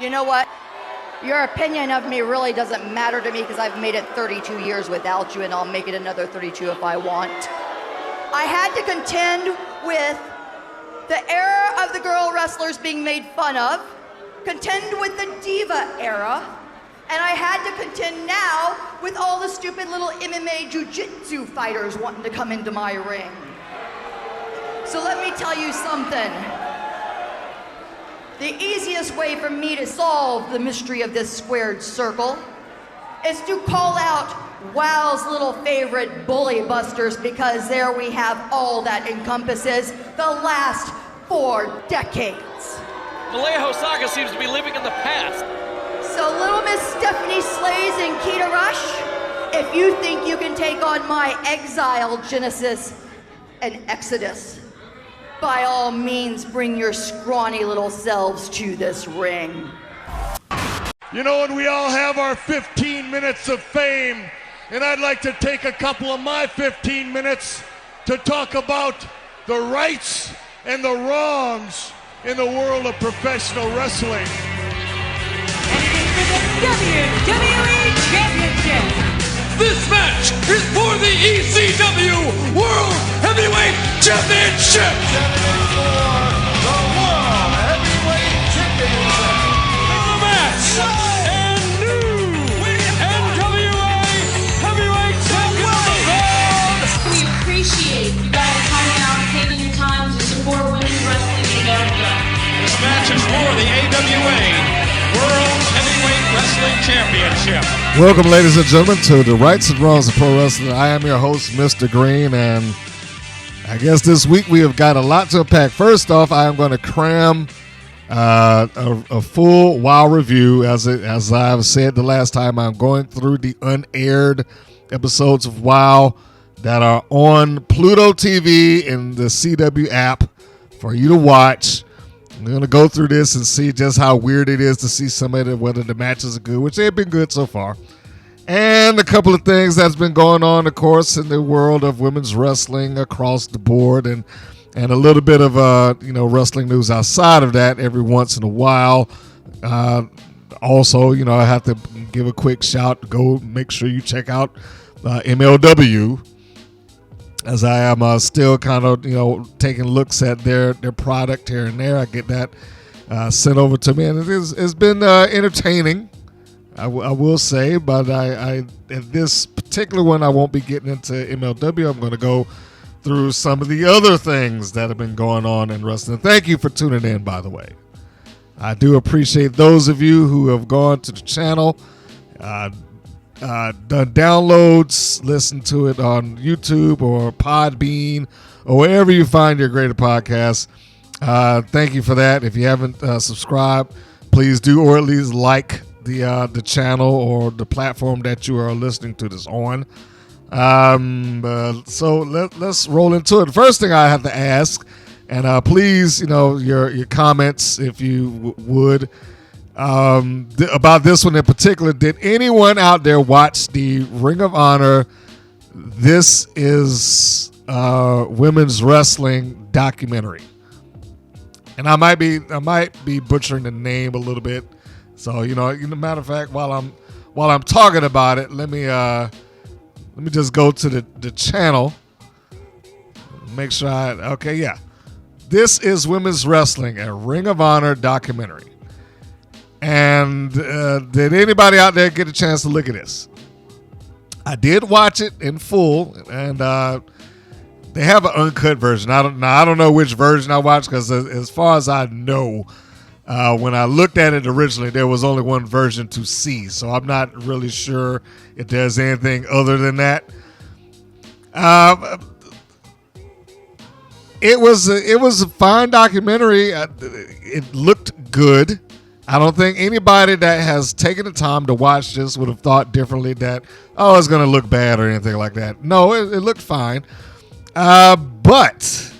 You know what? Your opinion of me really doesn't matter to me because I've made it 32 years without you, and I'll make it another 32 if I want. I had to contend with the era of the girl wrestlers being made fun of, contend with the diva era, and I had to contend now with all the stupid little MMA jiu-jitsu fighters wanting to come into my ring. So let me tell you something. The easiest way for me to solve the mystery of this squared circle is to call out WOW's little favorite bully busters, because there we have all that encompasses the last 4 decades. Malia Hosaka seems to be living in the past. So little Miss Stephanie Slays and Keita Rush, if you think you can take on my Exile, Genesis, and Exodus, by all means, bring your scrawny little selves to this ring. You know, and we all have our 15 minutes of fame, and I'd like to take a couple of my 15 minutes to talk about the rights and the wrongs in the world of professional wrestling. And it is for the WWE Championship. This match is for the ECW World Heavyweight Championship. For the World Heavyweight Championship. The match and new NWA Heavyweight Champion. We appreciate you guys coming out and taking your time to support women's wrestling in America. This match is for the AWA World Heavyweight Wrestling Championship. Welcome, ladies and gentlemen, to the Rights and Wrongs of Pro Wrestling. I am your host, Mr. Green, and I guess this week we have got a lot to unpack. First off, I am going to cram a full WoW review. As I've said the last time, I'm going through the unaired episodes of WoW that are on Pluto TV and the CW app for you to watch. I'm going to go through this and see just how weird it is to see somebody, whether the matches are good, which they've been good so far. And a couple of things that's been going on, of course, in the world of women's wrestling across the board, and a little bit of wrestling news outside of that every once in a while. Also, I have to give a quick shout. Go make sure you check out MLW, as I am still kind of taking looks at their product here and there. I get that sent over to me, and it's been entertaining, I will say. But I at this particular one, I won't be getting into MLW. I'm going to go through some of the other things that have been going on in wrestling. Thank you for tuning in, by the way. I do appreciate those of you who have gone to the channel, done downloads, listen to it on YouTube or Podbean or wherever you find your greater podcasts. Thank you for that. If you haven't subscribed, please do, or at least like the channel or the platform that you are listening to this on. So let's roll into it. The first thing I have to ask, and please, your comments, if you would, about this one in particular. Did anyone out there watch the Ring of Honor This Is Women's Wrestling documentary? And I might be butchering the name a little bit. So, matter of fact, while I'm talking about it, let me just go to the channel. Make sure This Is Women's Wrestling, a Ring of Honor documentary. And did anybody out there get a chance to look at this? I did watch it in full, and they have an uncut version. I don't know which version I watched, because as far as I know, when I looked at it originally, there was only one version to see. So I'm not really sure if there's anything other than that. It was a fine documentary. It looked good. I don't think anybody that has taken the time to watch this would have thought differently that, it's going to look bad or anything like that. No, it looked fine. But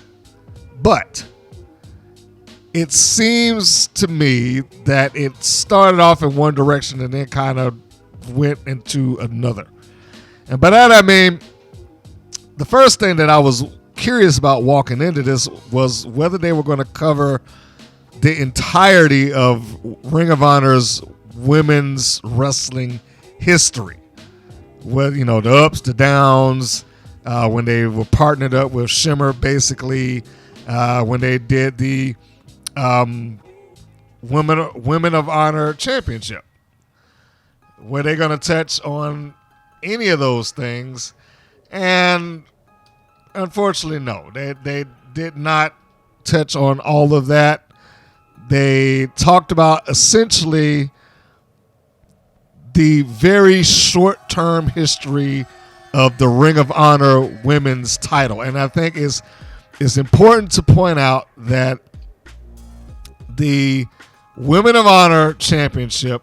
it seems to me that it started off in one direction and then kind of went into another. And by that, I mean, the first thing that I was curious about walking into this was whether they were going to cover the entirety of Ring of Honor's women's wrestling history. With, you know, the ups, the downs, when they were partnered up with Shimmer, basically, when they did the Women of Honor Championship. Were they going to touch on any of those things? And unfortunately, no. They did not touch on all of that. They talked about essentially the very short-term history of the Ring of Honor women's title. And I think it's important to point out that the Women of Honor Championship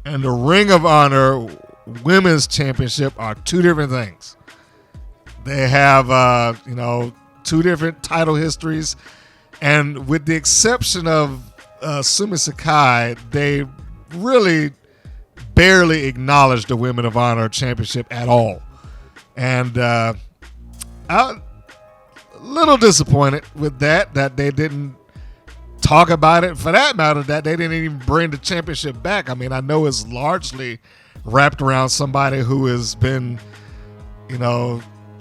and the Ring of Honor Women's Championship are two different things. They have, two different title histories. And with the exception of Sumi Sakai, they really barely acknowledged the Women of Honor Championship at all. And I'm a little disappointed with that they didn't talk about it. For that matter, that they didn't even bring the championship back. I mean, I know it's largely wrapped around somebody who has been,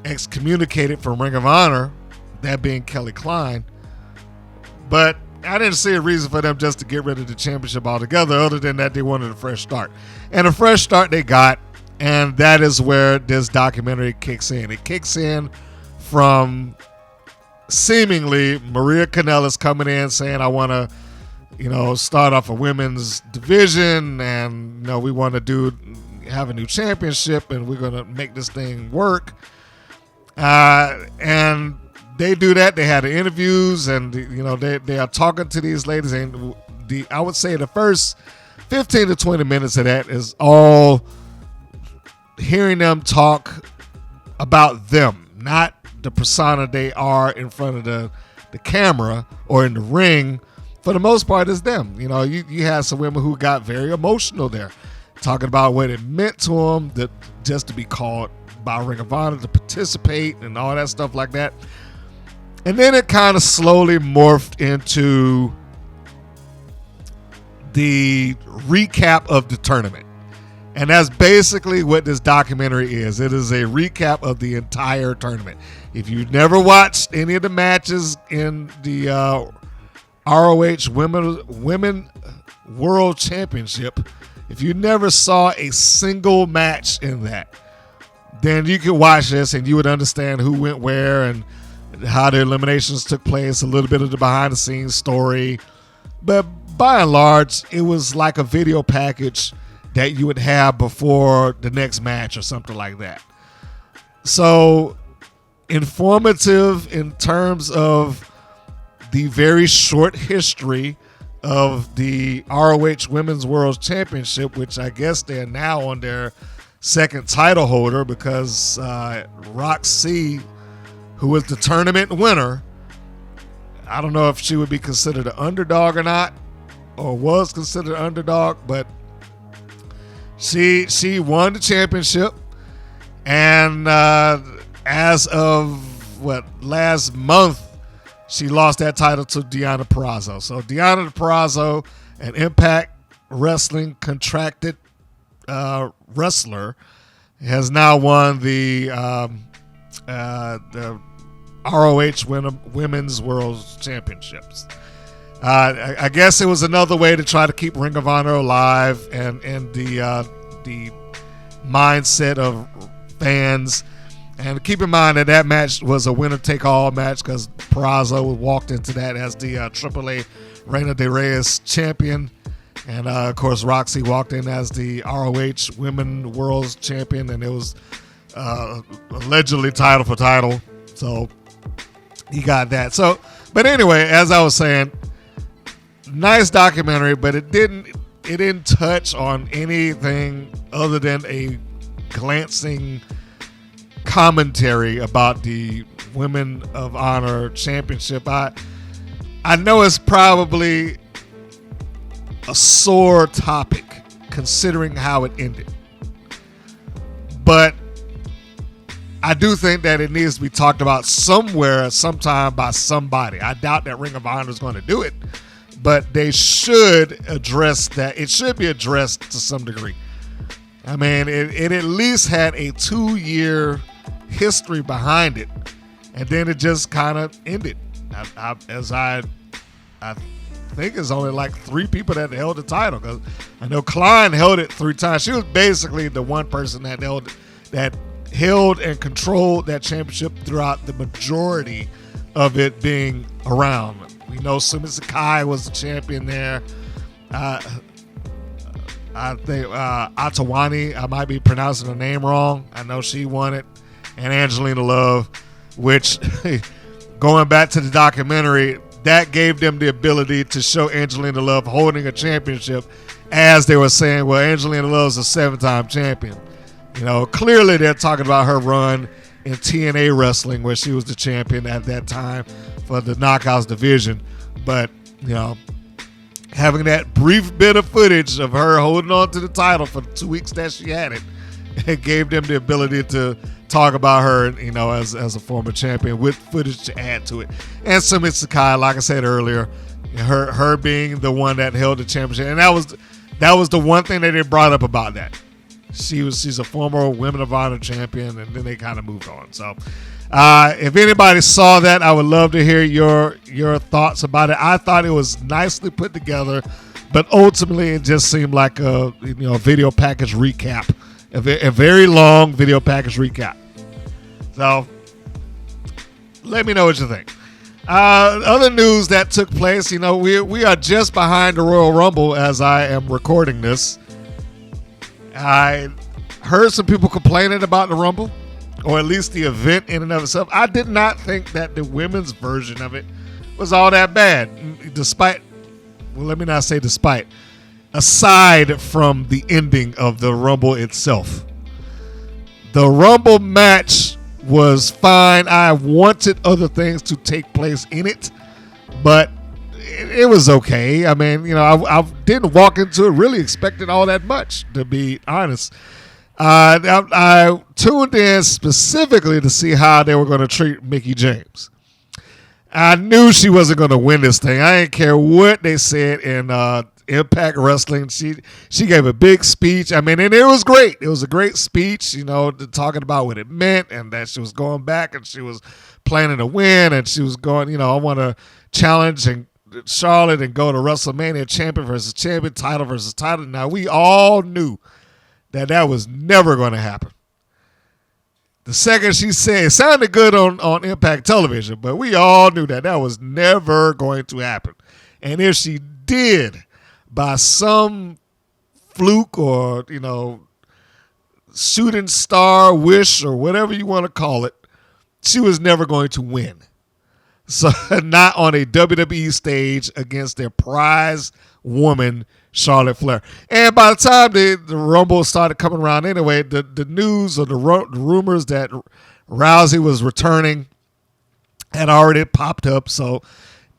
excommunicated from Ring of Honor, that being Kelly Klein. But I didn't see a reason for them just to get rid of the championship altogether, other than that they wanted a fresh start. And a fresh start they got, and that is where this documentary kicks in. It kicks in from seemingly Maria Kanellis coming in saying, I want to, start off a women's division, and, we want to have a new championship, and we're going to make this thing work. And they do that. They had the interviews, and they are talking to these ladies, and I would say the first 15 to 20 minutes of that is all hearing them talk about them, not the persona they are in front of the camera or in the ring. For the most part, it's them. You had some women who got very emotional there, talking about what it meant to them just to be called by Ring of Honor, to participate and all that stuff like that. And then it kind of slowly morphed into the recap of the tournament. And that's basically what this documentary is. It is a recap of the entire tournament. If you've never watched any of the matches in the ROH Women World Championship, if you never saw a single match in that, then you can watch this and you would understand who went where and how the eliminations took place, a little bit of the behind the scenes story. But by and large, it was like a video package that you would have before the next match or something like that. So informative in terms of the very short history of the ROH Women's World Championship, which I guess they're now on their second title holder, because Roxy, who was the tournament winner, I don't know if she would be considered an underdog or not, or was considered an underdog, but she won the championship. And as of last month, she lost that title to Deonna Purrazzo. So Deonna Purrazzo, an Impact Wrestling contracted wrestler, has now won the ROH Women's World Championships. I guess it was another way to try to keep Ring of Honor alive and the mindset of fans. And keep in mind that match was a winner-take-all match, because Purrazzo walked into that as the AAA Reina de Reyes champion. And, of course, Roxy walked in as the ROH Women World Champion, and it was allegedly title for title. So he got that. So, but anyway, as I was saying, nice documentary, but it didn't touch on anything other than a glancing commentary about the Women of Honor Championship. I know it's probably a sore topic considering how it ended, but I do think that it needs to be talked about somewhere, sometime, by somebody. I doubt that Ring of Honor is going to do it, but they should address that. It should be addressed to some degree. I mean, it at least had a 2-year history behind it, and then it just kind of ended. I think it's only like 3 people that held the title, because I know Klein held it 3 times. She was basically the one person that held and controlled that championship throughout the majority of it being around. We know Sumi Sakai was the champion there. I think Atawani, I might be pronouncing her name wrong. I know she won it. And Angelina Love, which, going back to the documentary, that gave them the ability to show Angelina Love holding a championship, as they were saying, well, Angelina Love's a 7-time champion. You know, clearly they're talking about her run in TNA wrestling, where she was the champion at that time for the Knockouts division. But, you know, having that brief bit of footage of her holding on to the title for the 2 weeks that she had it gave them the ability to talk about her, you know, as a former champion with footage to add to it. And Sumi Sakai, like I said earlier, her being the one that held the championship, and that was the one thing that they brought up about that. She's a former Women of Honor champion, and then they kind of moved on. So, if anybody saw that, I would love to hear your thoughts about it. I thought it was nicely put together, but ultimately it just seemed like a video package recap, a very long video package recap. So, let me know what you think. Other news that took place, we are just behind the Royal Rumble as I am recording this. I heard some people complaining about the Rumble, or at least the event in and of itself. I did not think that the women's version of it was all that bad, aside from the ending of the Rumble itself. The Rumble match was fine. I wanted other things to take place in it, but it was okay. I mean, I didn't walk into it really expecting all that much, to be honest. I tuned in specifically to see how they were going to treat Mickie James. I knew she wasn't going to win this thing. I didn't care what they said in Impact Wrestling. She gave a big speech. I mean, and it was great. It was a great speech, talking about what it meant, and that she was going back and she was planning to win, and she was going, I want to challenge and Charlotte and go to WrestleMania, champion versus champion, title versus title. Now, we all knew that was never going to happen. The second she said, it sounded good on Impact Television, but we all knew that was never going to happen. And if she did, by some fluke or, shooting star wish or whatever you want to call it, she was never going to win. So not on a WWE stage against their prize woman, Charlotte Flair. And by the time the Rumble started coming around anyway, the news or the rumors that Rousey was returning had already popped up. So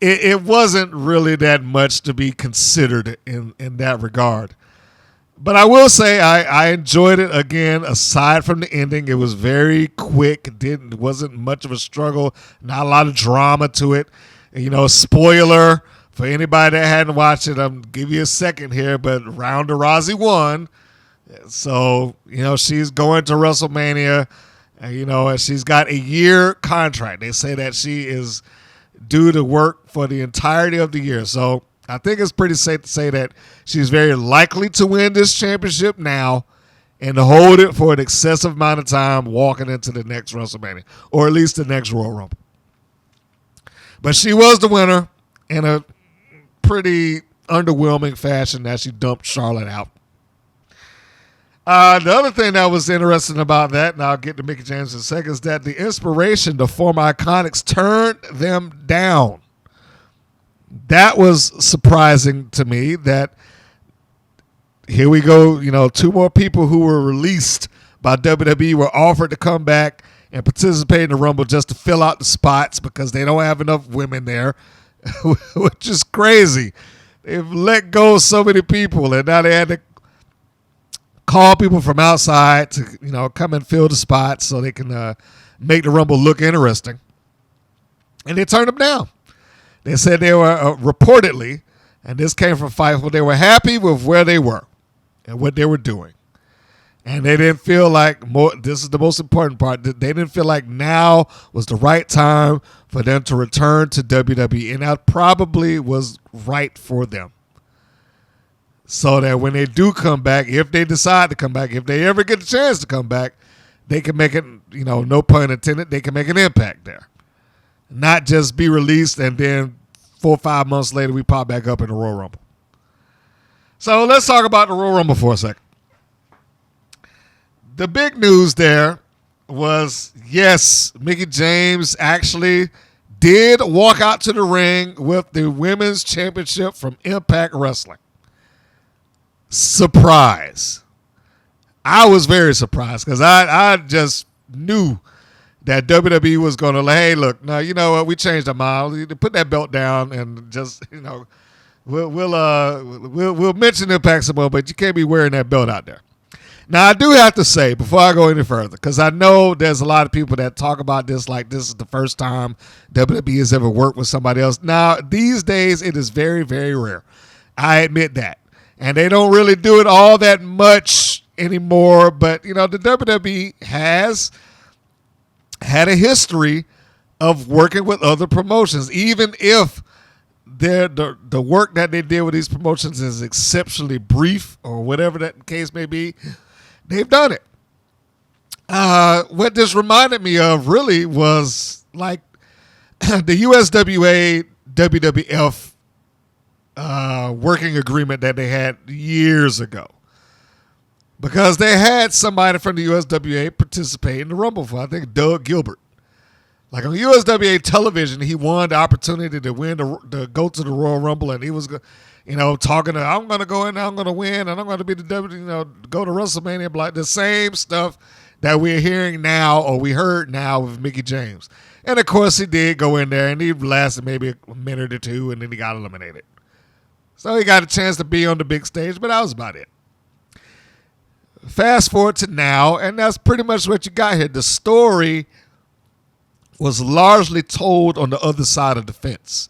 it wasn't really that much to be considered in that regard. But I will say I enjoyed it again. Aside from the ending, it was very quick. It wasn't much of a struggle. Not a lot of drama to it. Spoiler for anybody that hadn't watched it. I'm give you a second here, but Ronda Rousey won. So she's going to WrestleMania. And she's got a year contract. They say that she is due to work for the entirety of the year. So I think it's pretty safe to say that she's very likely to win this championship now and to hold it for an excessive amount of time walking into the next WrestleMania, or at least the next Royal Rumble. But she was the winner in a pretty underwhelming fashion that she dumped Charlotte out. The other thing that was interesting about that, and I'll get to Mickie James in a second, is that the Inspiration, the former Iconics, turned them down. That was surprising to me that here we go, 2 more people who were released by WWE were offered to come back and participate in the Rumble just to fill out the spots because they don't have enough women there, which is crazy. They've let go of so many people, and now they had to call people from outside to, come and fill the spots so they can make the Rumble look interesting. And they turned them down. They said they were reportedly And this came from fights where they were happy with where they were and what they were doing. And they didn't feel like this is the most important part. They didn't feel like now was the right time for them to return to WWE. And that probably was right for them. So that when they do come back, if they decide to come back, if they ever get a chance to come back, they can make it, no pun intended, they can make an impact there. Not just be released and then 4 or 5 months later we pop back up in the Royal Rumble. So let's talk about the Royal Rumble for a second. The big news there was, yes, Mickie James actually did walk out to the ring with the Women's Championship from Impact Wrestling. Surprise. I was very surprised because I just knew that WWE was going to, hey, look, now, you know what, we changed our mind. Put that belt down and just, we'll mention Impact some more, but you can't be wearing that belt out there. Now, I do have to say, before I go any further, because I know there's a lot of people that talk about this like this is the first time WWE has ever worked with somebody else. Now, these days, it is very, very rare. I admit that. And they don't really do it all that much anymore. But, the WWE has had a history of working with other promotions, even if the work that they did with these promotions is exceptionally brief or whatever that case may be. They've done it. What this reminded me of really was like the USWA WWF working agreement that they had years ago. Because they had somebody from the USWA participate in the Rumble for, I think, Doug Gilbert. Like on USWA television, he won the opportunity to go to the Royal Rumble, and he was, talking to, I'm going to go in, I'm going to win, and I'm going to be the go to WrestleMania, like the same stuff that we're hearing now or we heard now with Mickie James. And of course, he did go in there, and he lasted maybe a minute or two, and then he got eliminated. So he got a chance to be on the big stage, but that was about it. Fast forward to now, and that's pretty much what you got here. The story was largely told on the other side of the fence.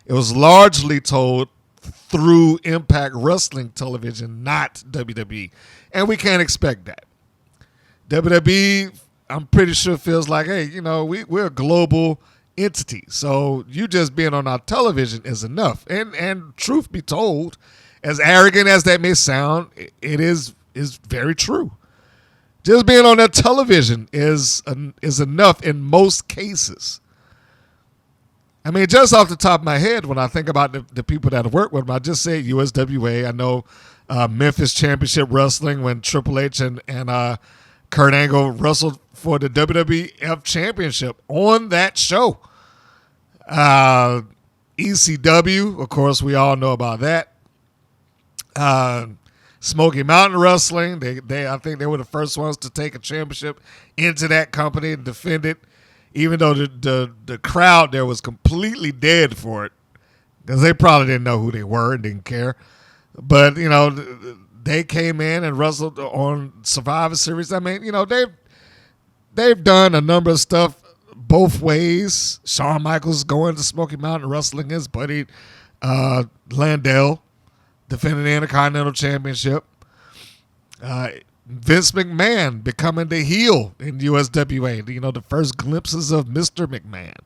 It was largely told through Impact Wrestling television, not WWE. And we can't expect that. WWE, I'm pretty sure, feels like, hey, we're a global entity. So you just being on our television is enough. And truth be told, as arrogant as that may sound, it is very true. Just being on that television is enough in most cases. I mean, just off the top of my head, when I think about the people that I work with, I just say USWA. I know Memphis Championship Wrestling when Triple H and Kurt Angle wrestled for the WWF Championship on that show. ECW, of course, we all know about that. Smoky Mountain Wrestling, I think they were the first ones to take a championship into that company and defend it, even though the crowd there was completely dead for it because they probably didn't know who they were and didn't care. But, they came in and wrestled on Survivor Series. I mean, they've done a number of stuff both ways. Shawn Michaels going to Smoky Mountain Wrestling, his buddy Landell, defending the Intercontinental Championship. Vince McMahon becoming the heel in USWA. The first glimpses of Mr. McMahon.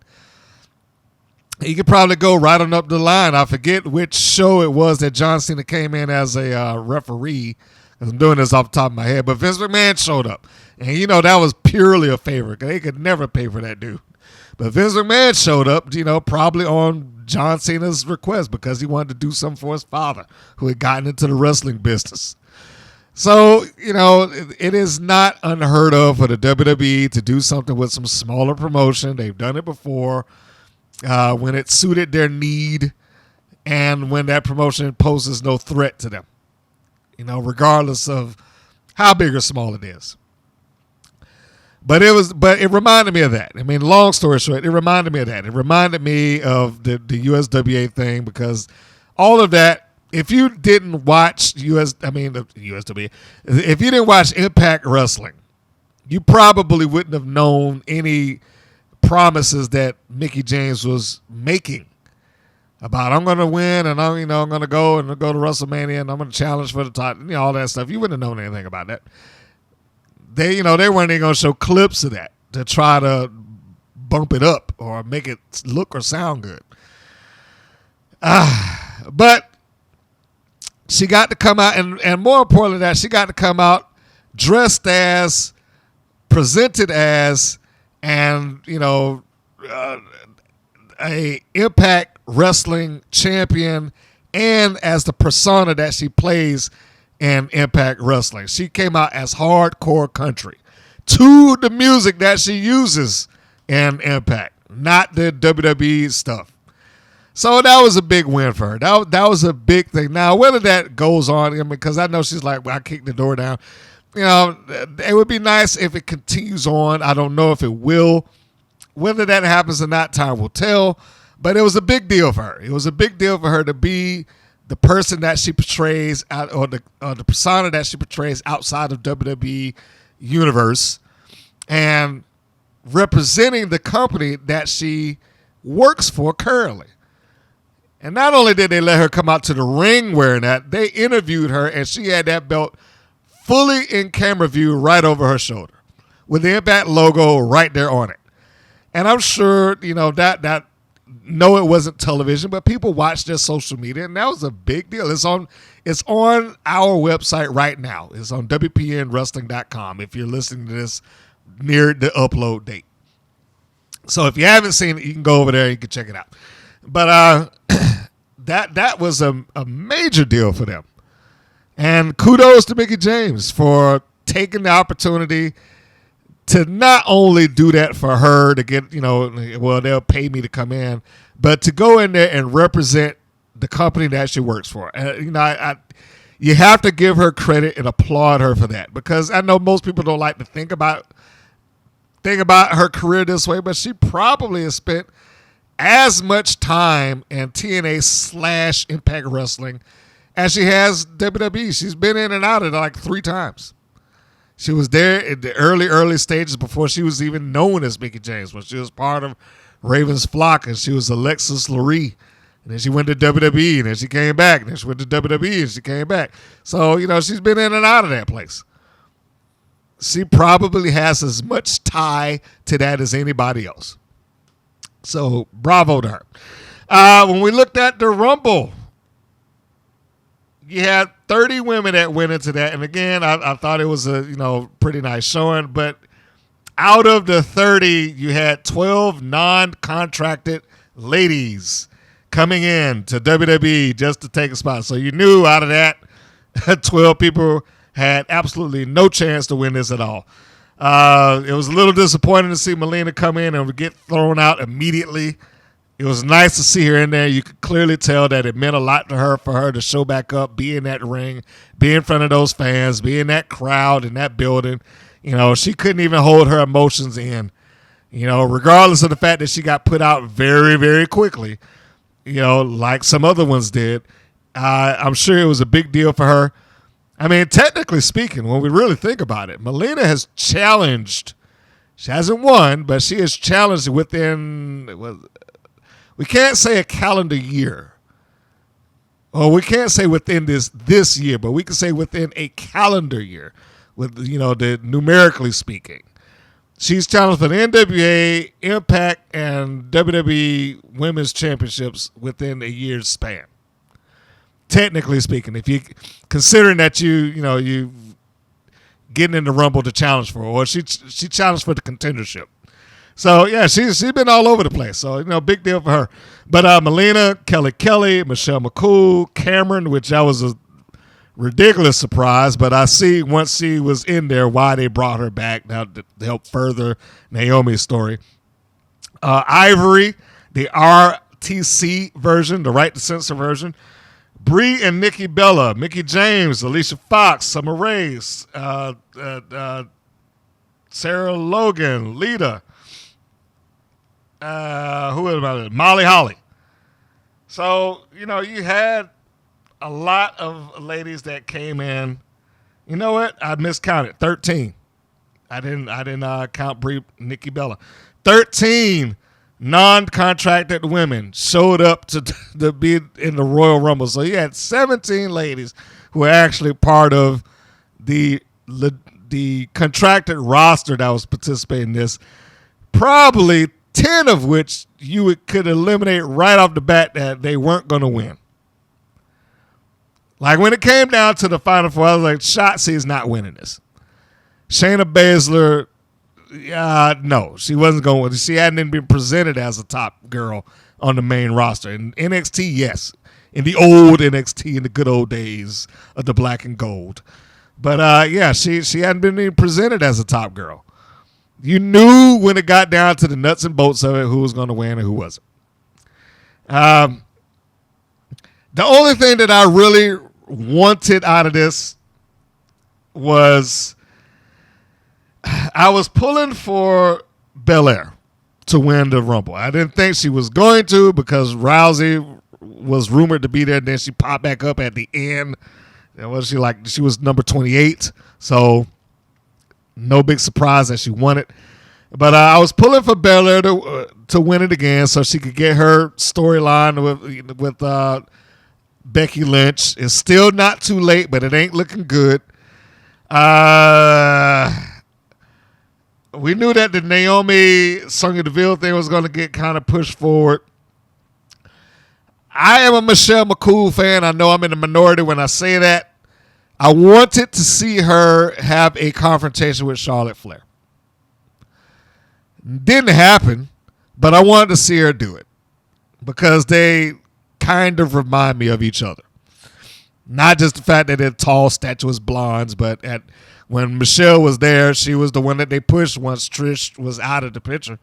You could probably go right on up the line. I forget which show it was that John Cena came in as a referee. I'm doing this off the top of my head. But Vince McMahon showed up. And, that was purely a favor. They could never pay for that dude. But Vince McMahon showed up, probably on John Cena's request because he wanted to do something for his father who had gotten into the wrestling business. So, it is not unheard of for the WWE to do something with some smaller promotion. They've done it before when it suited their need and when that promotion poses no threat to them, regardless of how big or small it is. But it reminded me of that. I mean, long story short, it reminded me of that. It reminded me of the USWA thing because all of that, if you didn't watch USWA, if you didn't watch Impact Wrestling, you probably wouldn't have known any promises that Mickie James was making about I'm going to win and I'm going to go to WrestleMania and I'm going to challenge for the title, all that stuff. You wouldn't have known anything about that. They weren't even going to show clips of that to try to bump it up or make it look or sound good. But she got to come out, and more importantly, that she got to come out dressed as, presented as, and a Impact Wrestling champion, and as the persona that she plays in Impact Wrestling. She came out as hardcore country to the music that she uses in Impact, not the WWE stuff. So that was a big win for her. That was a big thing. Now, whether that goes on, because I know she's like, well, I kicked the door down. It would be nice if it continues on. I don't know if it will. Whether that happens or not, time will tell. But it was a big deal for her. It was a big deal for her to be the person that she portrays, or the persona that she portrays outside of WWE universe, and representing the company that she works for currently. And not only did they let her come out to the ring wearing that, they interviewed her, and she had that belt fully in camera view right over her shoulder with the Impact logo right there on it. And I'm sure, that no, it wasn't television, but people watched their social media, and that was a big deal. It's on our website right now. It's on WPNWrestling.com if you're listening to this near the upload date. So if you haven't seen it, you can go over there and you can check it out. But that was a major deal for them. And kudos to Mickie James for taking the opportunity to not only do that for her to get, they'll pay me to come in, but to go in there and represent the company that she works for. You have to give her credit and applaud her for that, because I know most people don't like to think about her career this way, but she probably has spent as much time in TNA / Impact Wrestling as she has WWE. She's been in and out of it like 3 times. She was there in the early stages before she was even known as Mickie James, when she was part of Raven's flock, and she was Alexis Lurie. And then she went to WWE, and then she came back. And then she went to WWE, and she came back. So, she's been in and out of that place. She probably has as much tie to that as anybody else. So, bravo to her. When we looked at the Rumble, you had 30 women that went into that. And again, I thought it was a pretty nice showing. But out of the 30, you had 12 non-contracted ladies coming in to WWE just to take a spot. So you knew out of that, 12 people had absolutely no chance to win this at all. It was a little disappointing to see Melina come in and get thrown out immediately. It was nice to see her in there. You could clearly tell that it meant a lot to her for her to show back up, be in that ring, be in front of those fans, be in that crowd, in that building. She couldn't even hold her emotions in, regardless of the fact that she got put out very, very quickly, like some other ones did. I'm sure it was a big deal for her. I mean, technically speaking, when we really think about it, Melina has challenged. She hasn't won, but she has challenged within, we can't say a calendar year. Or we can't say within this year, but we can say within a calendar year, with the numerically speaking. She's challenged for the NWA, Impact, and WWE Women's Championships within a year's span. Technically speaking, if you considering that you getting in the Rumble to challenge for, or she challenged for the contendership. So yeah, she's been all over the place. So big deal for her. But Melina, Kelly, Michelle McCool, Cameron, which that was a ridiculous surprise. But I see once she was in there why they brought her back now to help further Naomi's story. Ivory, the RTC version, the Right to Censor version. Brie and Nikki Bella, Mickie James, Alicia Fox, Summer Rae, Sarah Logan, Lita. Who was it? Molly Holly. So, you had a lot of ladies that came in. You know what? I miscounted. 13. I didn't count Brie, Nikki Bella. 13 non-contracted women showed up to be in the Royal Rumble. So you had 17 ladies who were actually part of the contracted roster that was participating in this. Probably 10 of which you could eliminate right off the bat that they weren't going to win. Like when it came down to the Final Four, I was like, Shotzi's not winning this. Shayna Baszler, no, she wasn't going. She hadn't even been presented as a top girl on the main roster. In NXT, yes. In the old NXT, in the good old days of the black and gold. But she hadn't been even presented as a top girl. You knew when it got down to the nuts and bolts of it who was going to win and who wasn't. The only thing that I really wanted out of this was I was pulling for Belair to win the Rumble. I didn't think she was going to because Rousey was rumored to be there, and then she popped back up at the end. She was number 28, so no big surprise that she won it. But I was pulling for Belair to win it again so she could get her storyline with Becky Lynch. It's still not too late, but it ain't looking good. We knew that the Naomi Sonya Deville thing was going to get kind of pushed forward. I am a Michelle McCool fan. I know I'm in the minority when I say that. I wanted to see her have a confrontation with Charlotte Flair. Didn't happen, but I wanted to see her do it because they kind of remind me of each other. Not just the fact that they're tall, statuesque blondes, but when Michelle was there, she was the one that they pushed once Trish was out of the picture.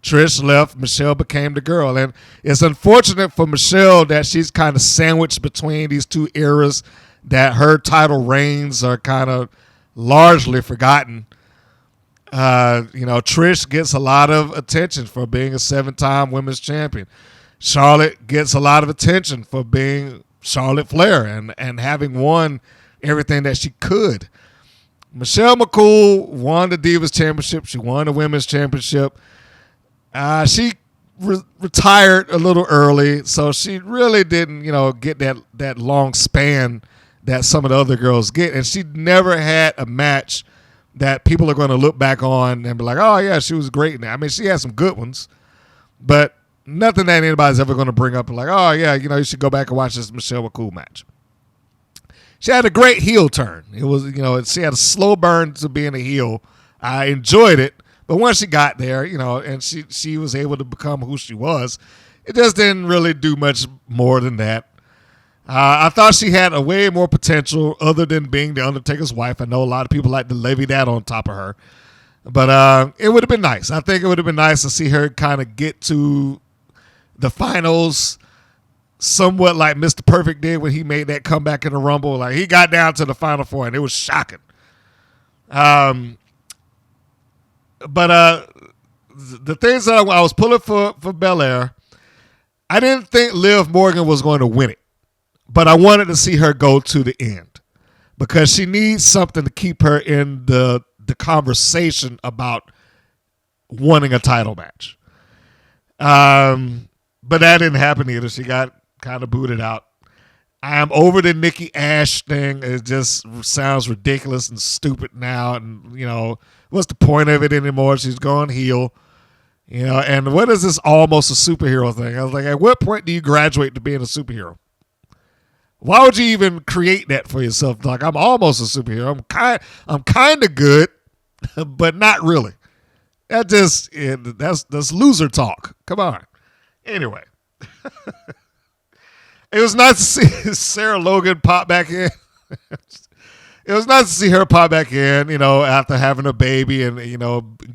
Trish left, Michelle became the girl. And it's unfortunate for Michelle that she's kind of sandwiched between these two eras, that her title reigns are kind of largely forgotten. Trish gets a lot of attention for being a 7-time women's champion. Charlotte gets a lot of attention for being Charlotte Flair and having won everything that she could. Michelle McCool won the Divas Championship. She won the Women's Championship. She retired a little early, so she really didn't, get that long span that some of the other girls get. And she never had a match that people are going to look back on and be like, oh, yeah, she was great. I mean, she had some good ones, but nothing that anybody's ever going to bring up like, oh, yeah, you should go back and watch this Michelle McCool match. She had a great heel turn. It was, she had a slow burn to being a heel. I enjoyed it, but once she got there, and she was able to become who she was, it just didn't really do much more than that. I thought she had a way more potential other than being the Undertaker's wife. I know a lot of people like to levy that on top of her, but it would have been nice. I think it would have been nice to see her kind of get to the finals somewhat like Mr. Perfect did when he made that comeback in the Rumble. Like, he got down to the Final Four, and it was shocking. But the things that I was pulling for Belair, I didn't think Liv Morgan was going to win it, but I wanted to see her go to the end because she needs something to keep her in the conversation about winning a title match. But that didn't happen either. She got kind of booted out. I am over the Nikki Ash thing. It just sounds ridiculous and stupid now. And, what's the point of it anymore? She's gone heel. And what is this almost a superhero thing? I was like, at what point do you graduate to being a superhero? Why would you even create that for yourself? Like, I'm almost a superhero. I'm kind of good, but not really. That's loser talk. Come on. Anyway. It was nice to see Sarah Logan pop back in. It was nice to see her pop back in, after having a baby and,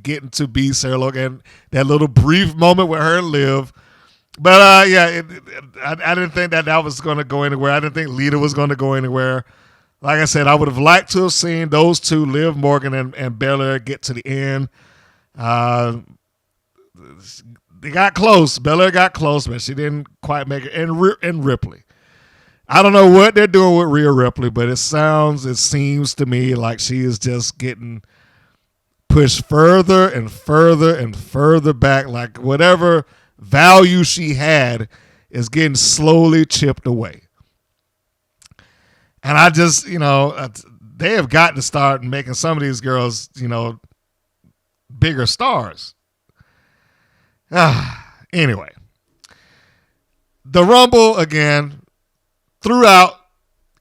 getting to be Sarah Logan. That little brief moment with her and Liv. But, I didn't think that was going to go anywhere. I didn't think Lita was going to go anywhere. Like I said, I would have liked to have seen those two, Liv Morgan and Belair, get to the end. They got close. Belair got close, but she didn't quite make it. And Ripley. I don't know what they're doing with Rhea Ripley, but it seems to me like she is just getting pushed further and further and further back. Like whatever value she had is getting slowly chipped away. And I just, they have got to start making some of these girls, bigger stars. Anyway, the Rumble again, throughout,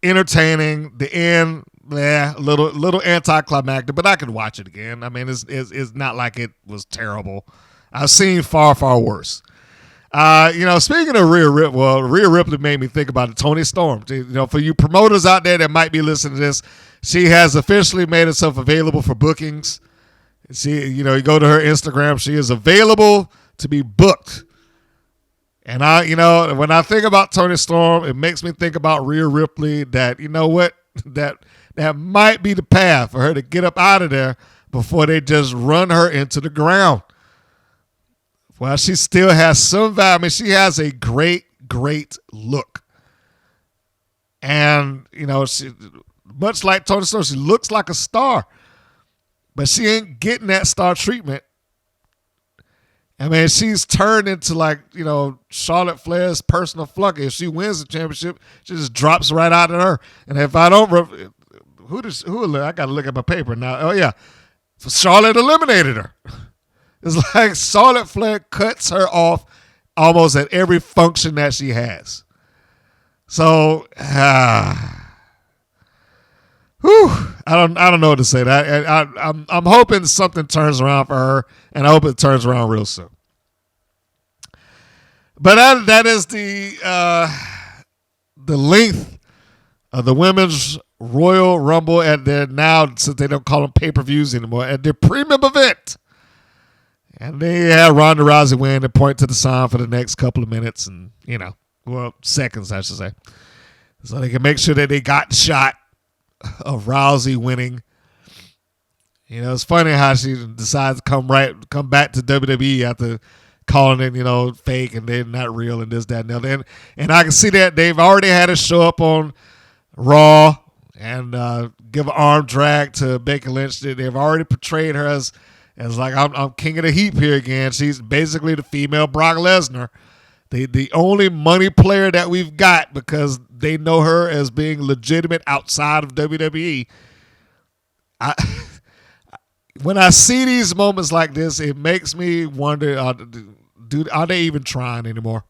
entertaining. The end, little anticlimactic, but I could watch it again. I mean, it's not like it was terrible. I've seen far, far worse. Speaking of Rhea Ripley made me think about it. Toni Storm. For you promoters out there that might be listening to this, she has officially made herself available for bookings. You go to her Instagram, she is available to be booked. And when I think about Toni Storm, it makes me think about Rhea Ripley. That that might be the path for her to get up out of there before they just run her into the ground. Well, she still has some value. I mean, she has a great look. And, she, much like Toni Storm, she looks like a star. But she ain't getting that star treatment. I mean, she's turned into Charlotte Flair's personal flunky. If she wins the championship, she just drops right out of her. And if I don't, I got to look at my paper now. Oh, yeah. So Charlotte eliminated her. It's like Charlotte Flair cuts her off almost at every function that she has. So, I don't know what to say. I'm hoping something turns around for her, and I hope it turns around real soon. But that is the length of the Women's Royal Rumble at their, now, since they don't call them pay-per-views anymore, at their premium event. And they had Ronda Rousey win and point to the sign for the next couple of minutes and, seconds, I should say. So they can make sure that they got the shot of Rousey winning. It's funny how she decides to come back to WWE after calling it, fake and they're not real and this, that, and the other. And I can see that they've already had her show up on Raw and give an arm drag to Becky Lynch. They've already portrayed her as like, I'm king of the heap here again. She's basically the female Brock Lesnar. The only money player that we've got because they know her as being legitimate outside of WWE. When I see these moments like this, it makes me wonder, are they even trying anymore?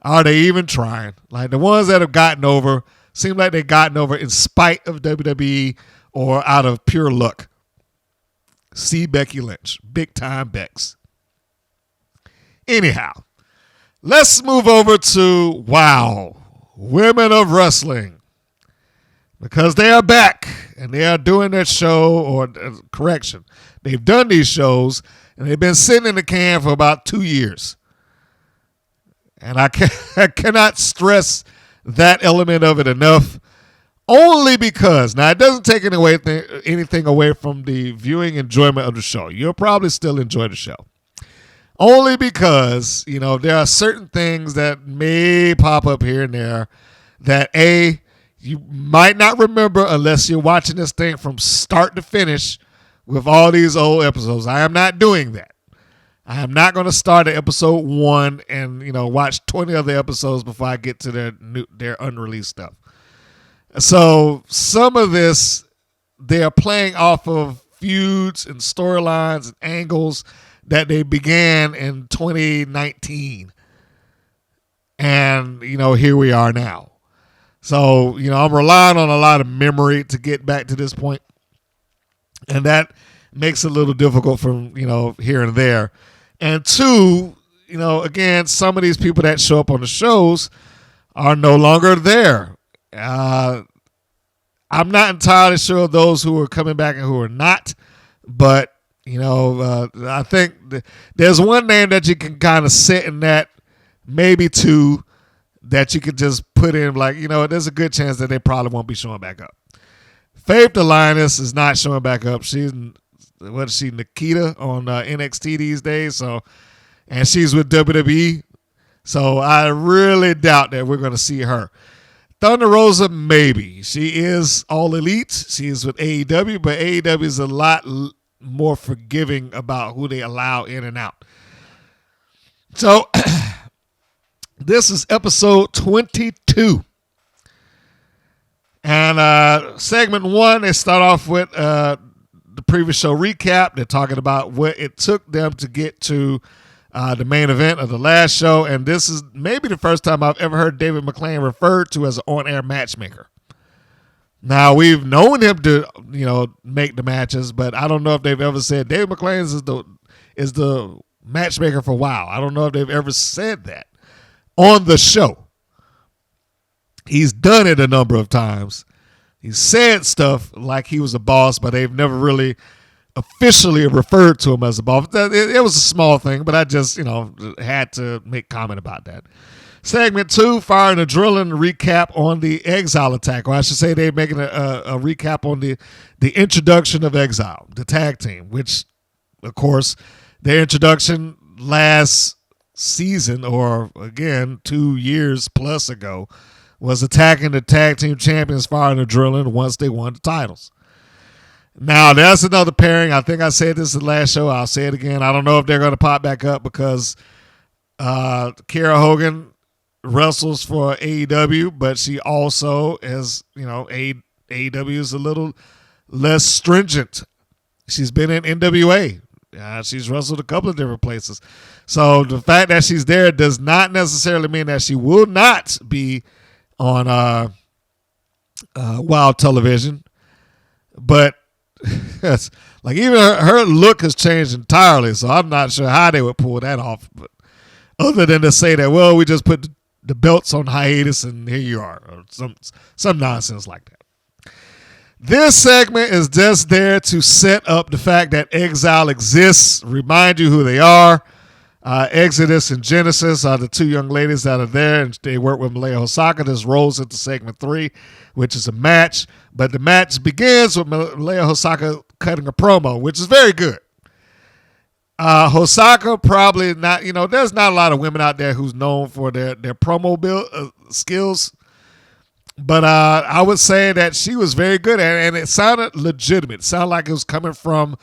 Are they even trying? Like the ones that have gotten over, seem like they've gotten over in spite of WWE or out of pure luck. See Becky Lynch. Big time Bex. Anyhow, let's move over to, Women of Wrestling. Because they are back and they are doing their show, or correction, they've done these shows and they've been sitting in the can for about 2 years. And I cannot stress that element of it enough. Only because, now it doesn't take anything away from the viewing enjoyment of the show. You'll probably still enjoy the show. Only because, there are certain things that may pop up here and there that you might not remember unless you're watching this thing from start to finish with all these old episodes. I am not doing that. I am not going to start at episode 1 and, watch 20 other episodes before I get to their unreleased stuff. So some of this, they are playing off of feuds and storylines and angles that they began in 2019. And, here we are now. So, I'm relying on a lot of memory to get back to this point. And that makes it a little difficult from, here and there. And two, again, some of these people that show up on the shows are no longer there. I'm not entirely sure of those who are coming back and who are not, but I think there's one name that you can kind of sit in that, maybe two, that you could just put in there's a good chance that they probably won't be showing back up. Faith Alliance is not showing back up. She's Nikita on NXT these days, and she's with WWE, so I really doubt that we're going to see her. Thunder Rosa, maybe. She is All Elite. She is with AEW, but AEW is a lot more forgiving about who they allow in and out. So this is episode 22. And segment 1, they start off with the previous show recap. They're talking about what it took them to get to the main event of the last show. And this is maybe the first time I've ever heard David McLane referred to as an on-air matchmaker. Now, we've known him to, make the matches, but I don't know if they've ever said David McLane is the matchmaker for WoW. I don't know if they've ever said that on the show. He's done it a number of times. He said stuff like he was a boss, but they've never really officially referred to him as a boss. It was a small thing, but I just, had to make comment about that. Segment 2, Fire and Adrenaline recap on the Exile attack. Or I should say they're making a recap on the introduction of Exile, the tag team, which, of course, their introduction last season, or again, 2 years plus ago, was attacking the tag team champions Fire and Adrenaline once they won the titles. Now, that's another pairing. I think I said this in the last show. I'll say it again. I don't know if they're going to pop back up because Kiera Hogan wrestles for AEW, but she also is, AEW is a little less stringent. She's been in NWA. She's wrestled a couple of different places. So the fact that she's there does not necessarily mean that she will not be on Wild Television, but it's like even her look has changed entirely. So I'm not sure how they would pull that off, but other than to say that, well, we just put the belts on hiatus and here you are, or some nonsense like that. This segment is just there to set up the fact that Exile exists, remind you who they are. Exodus and Genesis are the two young ladies that are there, and they work with Malia Hosaka. This rolls into segment 3, which is a match. But the match begins with Malia Hosaka cutting a promo, which is very good. Hosaka probably not, there's not a lot of women out there who's known for their promo skills. But I would say that she was very good at it, and it sounded legitimate. It sounded like it was coming from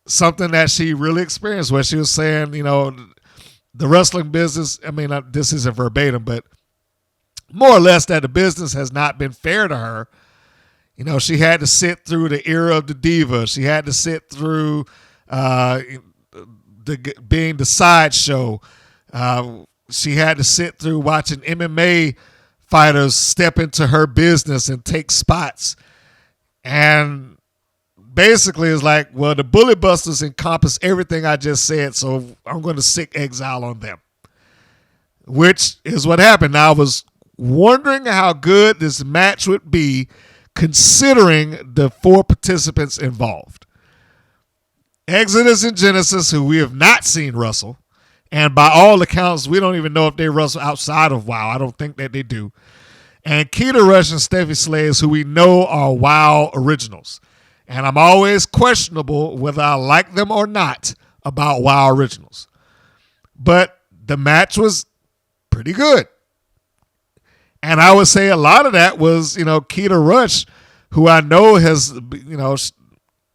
something that she really experienced, where she was saying, the wrestling business, this isn't verbatim, but more or less that the business has not been fair to her. She had to sit through the era of the diva. She had to sit through being the sideshow. She had to sit through watching MMA fighters step into her business and take spots. And basically it's like, well, the Bullet Busters encompass everything I just said, so I'm going to sick Exile on them, which is what happened. Now, I was wondering how good this match would be considering the 4 participants involved. Exodus and Genesis, who we have not seen wrestle, and by all accounts, we don't even know if they wrestle outside of WoW. I don't think that they do. And Keita Rush and Steffi Slays, who we know are WoW originals. And I'm always questionable whether I like them or not about WoW originals. But the match was pretty good. And I would say a lot of that was, Keita Rush, who I know has,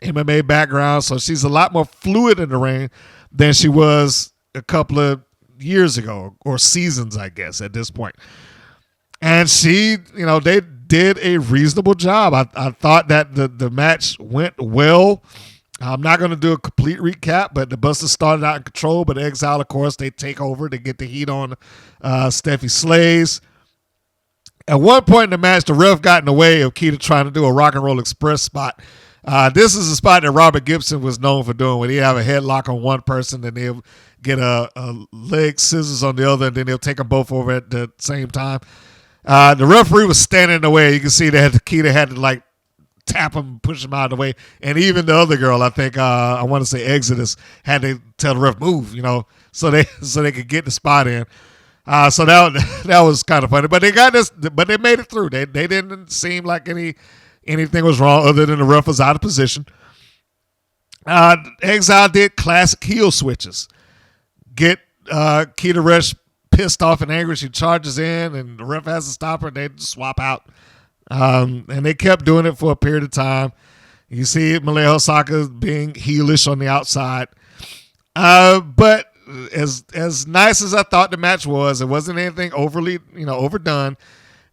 MMA background. So she's a lot more fluid in the ring than she was a couple of years ago, or seasons, I guess, at this point. And she, they did a reasonable job. I thought that the match went well. I'm not going to do a complete recap, but the Busters started out in control, but Exile, of course, they take over to get the heat on Steffi Slays. At one point in the match, the ref got in the way of Keita trying to do a Rock and Roll Express spot. This is a spot that Robert Gibson was known for doing, where he'd have a headlock on one person, and they'll get a leg scissors on the other, and then they'll take them both over at the same time. The referee was standing in the way. You can see that Keita had to tap him, push him out of the way, and even the other girl, I think I want to say Exodus, had to tell the ref move, so they could get the spot in. So that was kind of funny, but they got this, but they made it through. They didn't seem like anything was wrong other than the ref was out of position. Exile did classic heel switches. Get Keita Rush pissed off and angry. She charges in, and the ref has to stop her. They just swap out. And they kept doing it for a period of time. You see Malia Hosaka being heelish on the outside. But as nice as I thought the match was, it wasn't anything overly, overdone.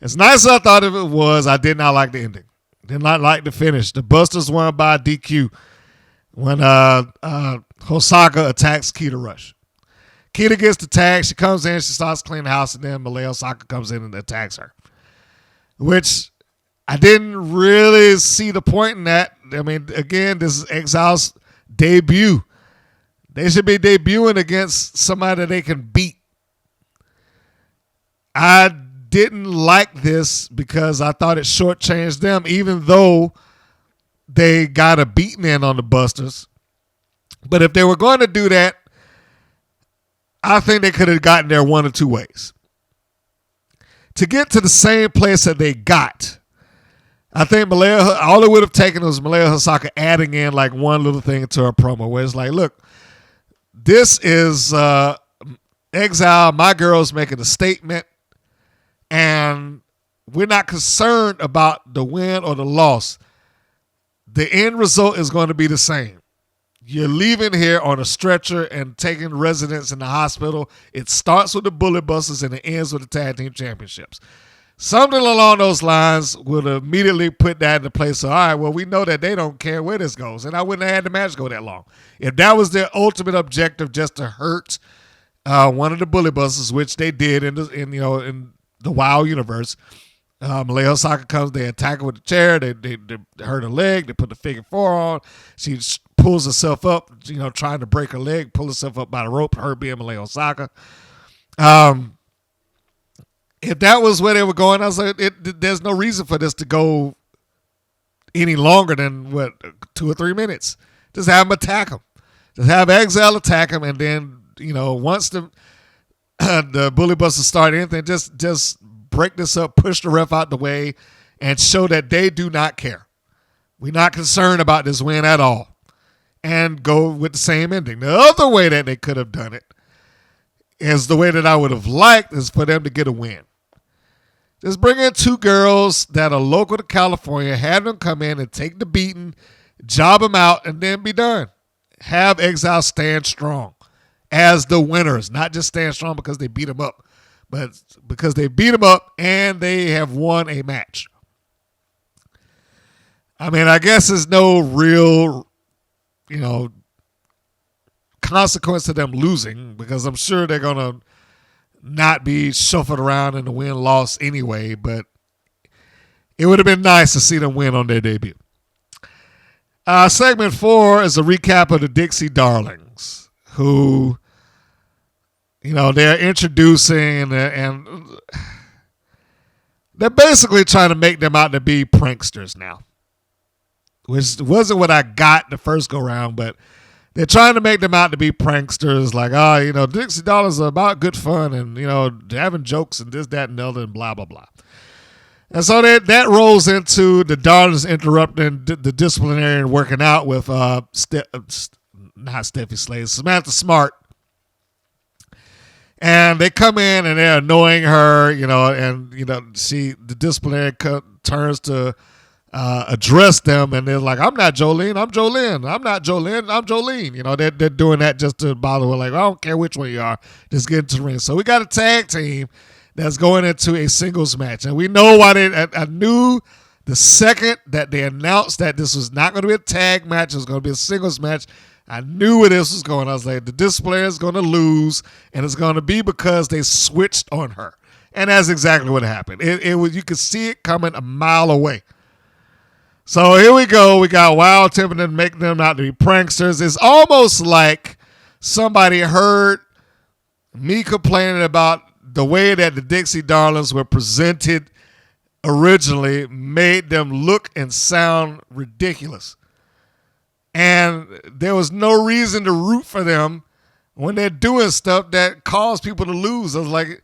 As nice as I thought it was, I did not like the ending. Did not like the finish. The Busters won by DQ when Hosaka attacks Keita Rush. Keita gets the tag. She comes in. She starts cleaning the house, and then Malia Hosaka comes in and attacks her, which I didn't really see the point in that. I mean, again, this is Exile's debut. They should be debuting against somebody they can beat. I didn't like this because I thought it shortchanged them, even though they got a beating in on the Busters. But if they were going to do that, I think they could have gotten there one or two ways. To get to the same place that they got, I think all it would have taken was Malia Hosaka adding in like one little thing into her promo where it's like, look, this is Exile, my girl's making a statement, and we're not concerned about the win or the loss. The end result is going to be the same. You're leaving here on a stretcher and taking residence in the hospital. It starts with the Bullet Busters and it ends with the Tag Team Championships. Something along those lines would immediately put that into place. So, all right, well, we know that they don't care where this goes, and I wouldn't have had the match go that long. If that was their ultimate objective, just to hurt one of the Bullet Busters, which they did in the WoW universe, Malia Hosaka comes, they attack her with the chair, they hurt her leg, they put the figure four on, she pulls herself up, trying to break her leg, pull herself up by the rope, her being Malia Hosaka. If that was where they were going, I was like, there's no reason for this to go any longer than, 2 or 3 minutes. Just have them attack him. Just have Exile attack him, and then, once the Bully Busters start anything, just break this up, push the ref out the way, and show that they do not care. We're not concerned about this win at all. And go with the same ending. The other way that they could have done it is the way that I would have liked, is for them to get a win. Just bring in 2 girls that are local to California, have them come in and take the beating, job them out, and then be done. Have Exile stand strong as the winners, not just stand strong because they beat them up, but because they beat them up and they have won a match. I mean, I guess there's no real, consequence to them losing, because I'm sure they're going to not be shuffled around in the win-loss anyway, but it would have been nice to see them win on their debut. Segment 4 is a recap of the Dixie Darlings, who, they're introducing, and they're basically trying to make them out to be pranksters now, which wasn't what I got the first go-round, but they're trying to make them out to be pranksters, like, Dixie Darlings are about good fun and, having jokes and this, that, and the other, and blah, blah, blah. And so that rolls into the Darlings interrupting the disciplinarian working out with not Steffi Slade, Samantha Smart. And they come in and they're annoying her, and the disciplinarian turns to address them, and they're like, I'm not Jolene, I'm Jolene. I'm not Jolene, I'm Jolene. They're doing that just to bother her, like, I don't care which one you are, just get into the ring. So we got a tag team that's going into a singles match, and we know why I knew the second that they announced that this was not going to be a tag match, it was going to be a singles match. I knew where this was going. I was like, the displayer is going to lose, and it's going to be because they switched on her. And that's exactly what happened. It was, you could see it coming a mile away. So here we go. We got Wild attempting to make them out to be pranksters. It's almost like somebody heard me complaining about the way that the Dixie Darlings were presented originally, made them look and sound ridiculous. And there was no reason to root for them when they're doing stuff that caused people to lose. I was like,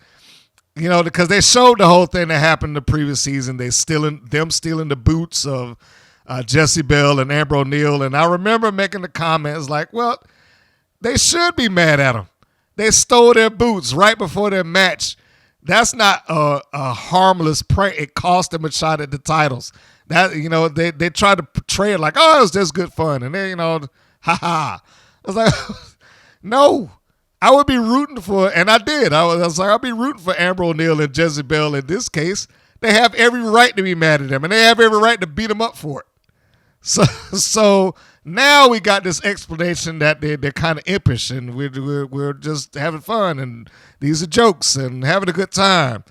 because they showed the whole thing that happened the previous season. They stealing the boots of Jesse Bell and Amber O'Neal. And I remember making the comments like, well, they should be mad at them. They stole their boots right before their match. That's not a harmless prank. It cost them a shot at the titles. That they tried to portray it like, oh, it was just good fun. And then, ha. I was like, no. I would be rooting for, and I did. I was like, I'll be rooting for Amber O'Neal and Jezebel in this case. They have every right to be mad at them, and they have every right to beat them up for it. So now we got this explanation that they're kind of impish, and we're just having fun, and these are jokes and having a good time.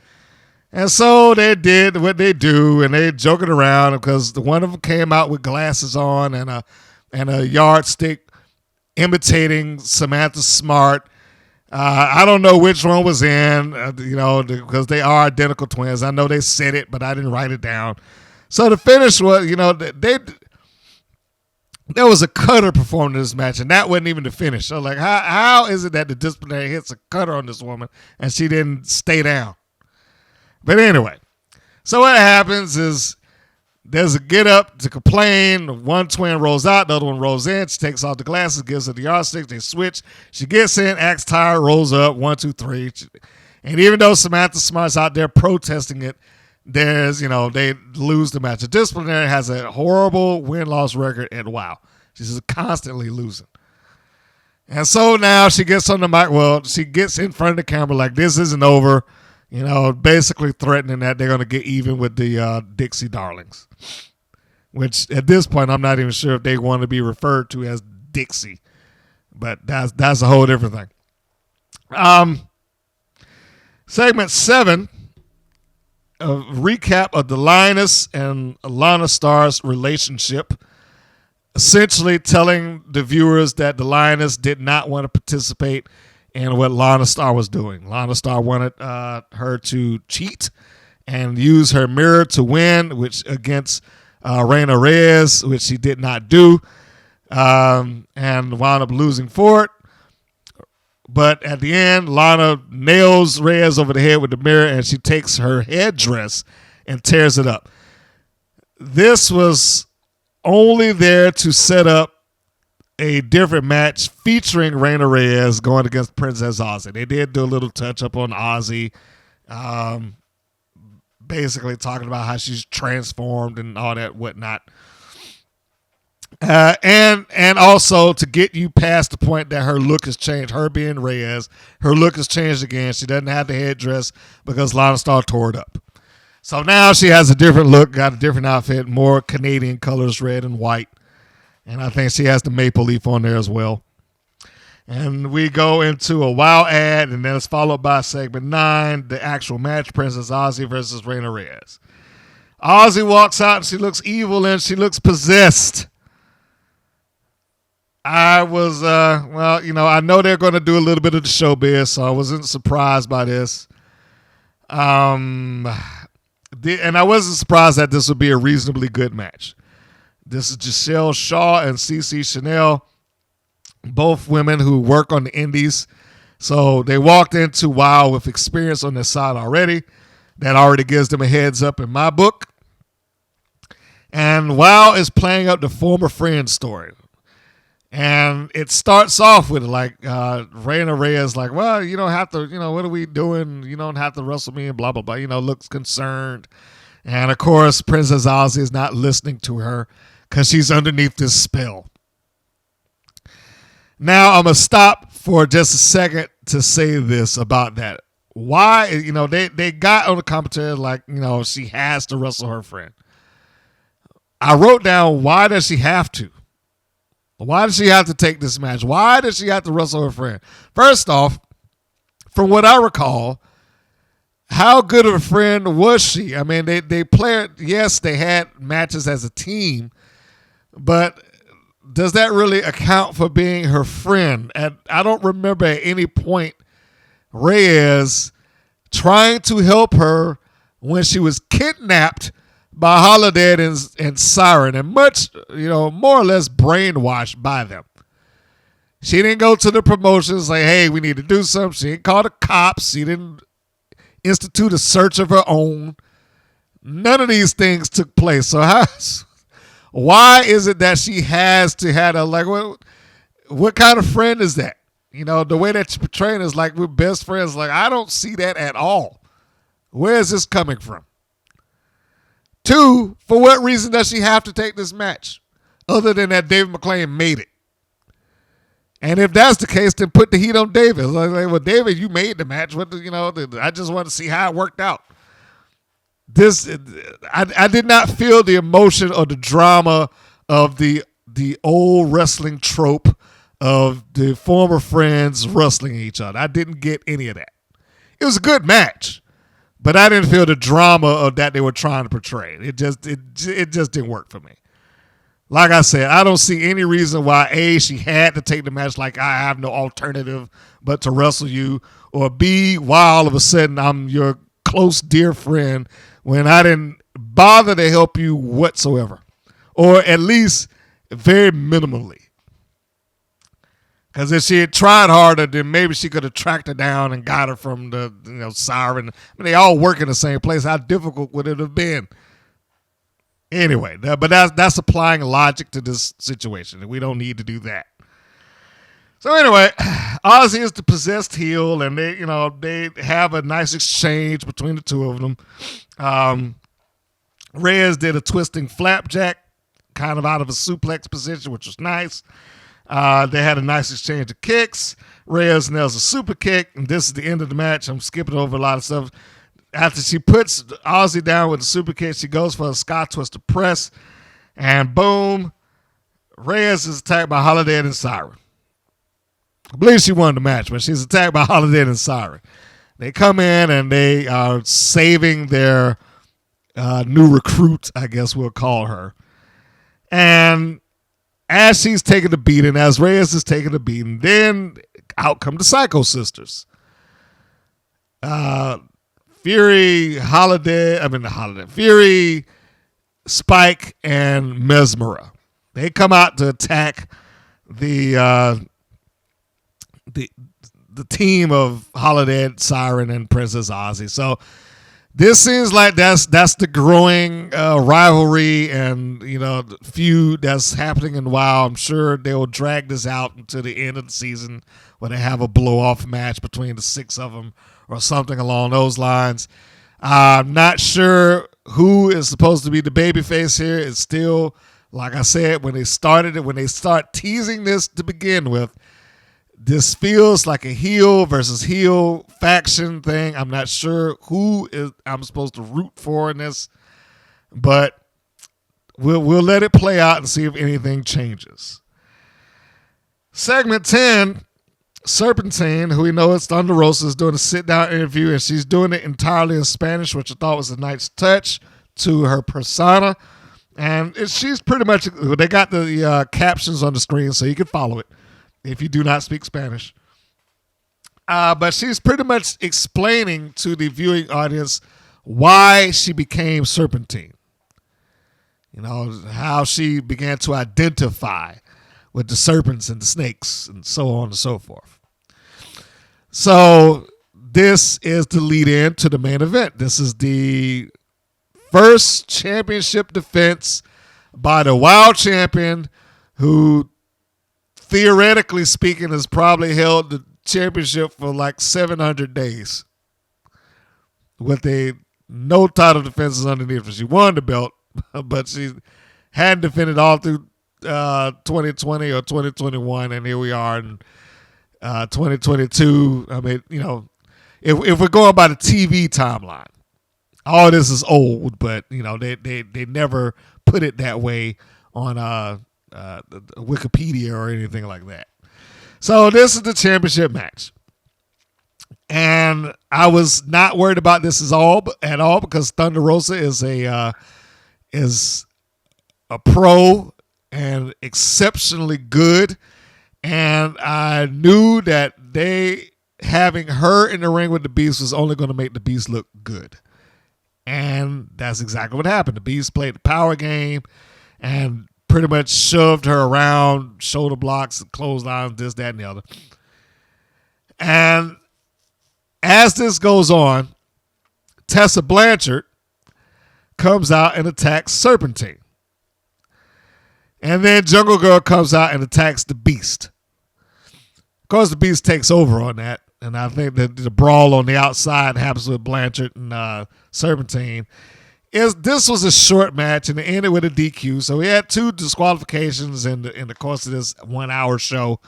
And so they did what they do, and they joking around because one of them came out with glasses on and a yardstick imitating Samantha Smart. I don't know which one was in, because they are identical twins. I know they said it, but I didn't write it down. So the finish was, there was a cutter performed in this match, and that wasn't even the finish. So, like, how is it that the disciplinary hits a cutter on this woman and she didn't stay down? But anyway, so what happens is there's a get up to complain. One twin rolls out, the other one rolls in. She takes off the glasses, gives her the yardstick. They switch. She gets in, acts tired, rolls up, 1, 2, 3. And even though Samantha Smart's out there protesting it, they lose the match. The disciplinary has a horrible win-loss record at WoW. She's just constantly losing. And so now she gets on the mic. Well, she gets in front of the camera like this isn't over, basically threatening that they're going to get even with the Dixie Darlings, which at this point I'm not even sure if they want to be referred to as Dixie, but that's a whole different thing. Segment 7. A recap of the Lioness and Lana Starr's relationship, essentially telling the viewers that the Lioness did not want to participate in what Lana Starr was doing. Lana Starr wanted her to cheat and use her mirror to win, which against Reina Reyes, which she did not do, and wound up losing for it. But at the end, Lana nails Reyes over the head with the mirror, and she takes her headdress and tears it up. This was only there to set up a different match featuring Reina Reyes going against Princess Aussie. They did do a little touch-up on Aussie, basically talking about how she's transformed and all that whatnot. And also to get you past the point that her look has changed. Her being Reyes, her look has changed again. She doesn't have the headdress because Lana Starr tore it up. So now she has a different look, got a different outfit, more Canadian colors, red and white. And I think she has the maple leaf on there as well. And we go into a WoW ad, and then it's followed by segment 9, the actual match, Princess Aussie versus Reina Reyes. Aussie walks out, and she looks evil, and she looks possessed. I was, I know they're going to do a little bit of the showbiz, so I wasn't surprised by this. And I wasn't surprised that this would be a reasonably good match. This is Giselle Shaw and Cece Chanel, both women who work on the indies. So they walked into WoW with experience on their side already. That already gives them a heads up in my book. And WoW is playing up the former friend story. And it starts off with like Reina Reyes like, well, you don't have to, what are we doing? You don't have to wrestle me and blah, blah, blah. Looks concerned. And of course, Princess Aussie is not listening to her because she's underneath this spell. Now, I'm going to stop for just a second to say this about that. Why, they got on the commentary like, she has to wrestle her friend. I wrote down, why does she have to? Why does she have to take this match? Why does she have to wrestle her friend? First off, from what I recall, how good of a friend was she? I mean, they played, yes, they had matches as a team, but does that really account for being her friend? And I don't remember at any point Reyes trying to help her when she was kidnapped by Holiday and Siren, and much, more or less brainwashed by them. She didn't go to the promotions like, hey, we need to do something. She didn't call the cops. She didn't institute a search of her own. None of these things took place. So why is it that she has to have what kind of friend is that? The way that you're portraying is like we're best friends. Like, I don't see that at all. Where is this coming from? 2, for what reason does she have to take this match? other than that David McClain made it. And if that's the case, then put the heat on David. Like, well, David, you made the match. I just want to see how it worked out. I did not feel the emotion or the drama of the old wrestling trope of the former friends wrestling each other. I didn't get any of that. It was a good match, but I didn't feel the drama of that they were trying to portray. It just didn't work for me. Like I said, I don't see any reason why A, she had to take the match like I have no alternative but to wrestle you, or B, why all of a sudden I'm your close dear friend when I didn't bother to help you whatsoever, or at least very minimally. Because if she had tried harder, then maybe she could have tracked her down and got her from the siren. I mean, they all work in the same place. How difficult would it have been? Anyway, but that's applying logic to this situation, and we don't need to do that. So anyway, Ozzy is the possessed heel, and they have a nice exchange between the two of them. Reyes did a twisting flapjack, kind of out of a suplex position, which was nice. They had a nice exchange of kicks. Reyes nails a super kick, and this is the end of the match. I'm skipping over a lot of stuff. After she puts Ozzy down with the super kick, she goes for a Sky Twister press, and boom, Reyes is attacked by Holiday and Siren. I believe she won the match, but she's attacked by Holiday and Siren. They come in and they are saving their new recruit, I guess we'll call her. And as she's taking the beating, as Reyes is taking the beating, then out come the Psycho Sisters. Fury, Spike, and Mesmera. They come out to attack the team of Holiday, Siren, and Princess Ozzy. So this seems like that's the growing rivalry and the feud that's happening in WoW. I'm sure they will drag this out until the end of the season where they have a blow-off match between the six of them or something along those lines. I'm not sure who is supposed to be the babyface here. It's still, like I said, when they start teasing this to begin with, this feels like a heel versus heel faction thing. I'm not sure who I'm supposed to root for in this, but we'll let it play out and see if anything changes. Segment 10, Serpentine, who we know is Thunder Rosa, is doing a sit-down interview, and she's doing it entirely in Spanish, which I thought was a nice touch to her persona. And she's pretty much, they got the captions on the screen so you can follow it if you do not speak Spanish. But she's pretty much explaining to the viewing audience why she became Serpentine. How she began to identify with the serpents and the snakes and so on and so forth. So this is the lead in to the main event. This is the first championship defense by the WoW champion, who theoretically speaking has probably held the championship for like 700 days with no title defenses underneath her. She won the belt, but she hadn't defended all through 2020 or 2021, and here we are in 2022. I mean, if we're going by the TV timeline, all this is old, but they never put it that way on Wikipedia or anything like that. So this is the championship match, and I was not worried about this at all because Thunder Rosa is a pro and exceptionally good, and I knew that having her in the ring with the Beast was only going to make the Beast look good. And that's exactly what happened. The Beast played the power game and pretty much shoved her around, shoulder blocks, clotheslines, this, that, and the other. And as this goes on, Tessa Blanchard comes out and attacks Serpentine. And then Jungle Girl comes out and attacks the Beast. Of course, the Beast takes over on that. And I think that the brawl on the outside happens with Blanchard and Serpentine. this was a short match and it ended with a DQ. So we had 2 disqualifications in the course of this 1 hour show,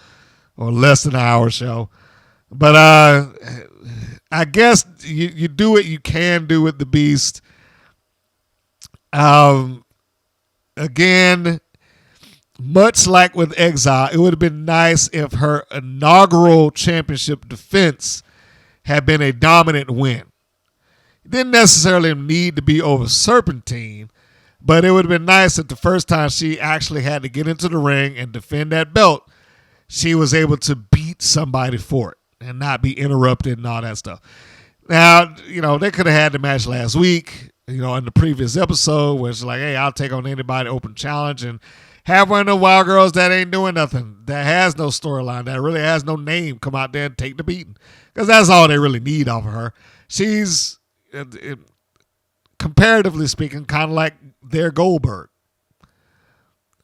or less than an hour show. But I guess you do what you can do with the Beast. Again, much like with Exile, it would have been nice if her inaugural championship defense had been a dominant win. It didn't necessarily need to be over Serpentine, but it would have been nice if the first time she actually had to get into the ring and defend that belt, she was able to beat somebody for it and not be interrupted and all that stuff. Now, they could have had the match last week, in the previous episode, where it's like, hey, I'll take on anybody, open challenge, and have one of the Wild Girls that ain't doing nothing, that has no storyline, that really has no name, come out there and take the beating. Because that's all they really need off of her. She's, comparatively speaking, kind of like their Goldberg.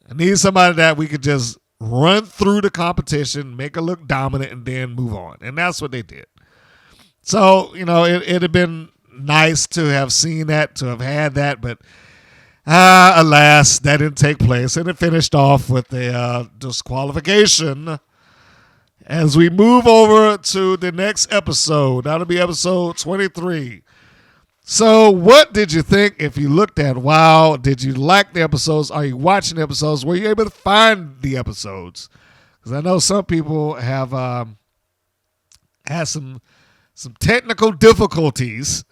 I need somebody that we could just run through the competition, make her look dominant, and then move on. And that's what they did. So, it'd have been nice to have seen that, to have had that, but alas, that didn't take place. And it finished off with a disqualification. As we move over to the next episode, that'll be episode 23. So what did you think if you looked at WoW? Did you like the episodes? Are you watching the episodes? Were you able to find the episodes? Because I know some people have had some technical difficulties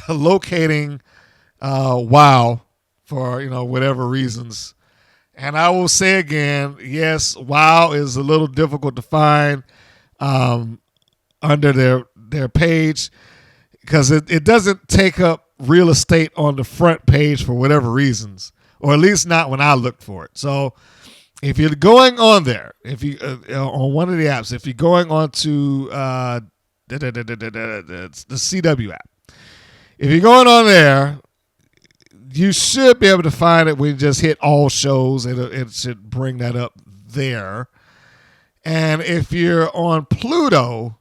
locating WoW for whatever reasons. And I will say again, yes, WoW is a little difficult to find under their page, because it doesn't take up real estate on the front page for whatever reasons, or at least not when I looked for it. So if you're going on there, if you on one of the apps, if you're going on to the CW app, if you're going on there, you should be able to find it when you just hit all shows. It should bring that up there. And if you're on Pluto,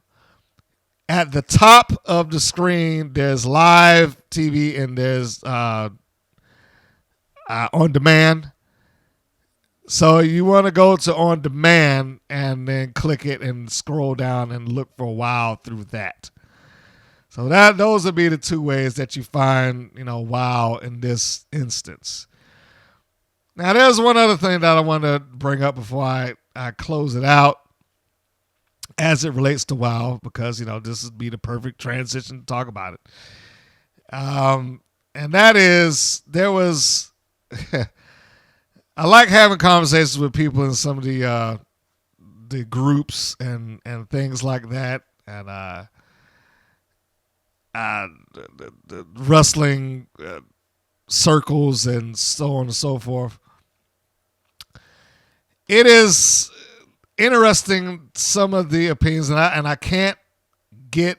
at the top of the screen, there's live TV and there's on demand. So you want to go to on demand and then click it and scroll down and look for a while through that. So those would be the 2 ways that you find, WoW in this instance. Now, there's one other thing that I want to bring up before I close it out as it relates to WoW, because, this would be the perfect transition to talk about it. And that is, there was, I like having conversations with people in some of the groups and things like that. And, the wrestling circles and so on and so forth. It is interesting, some of the opinions, and I can't get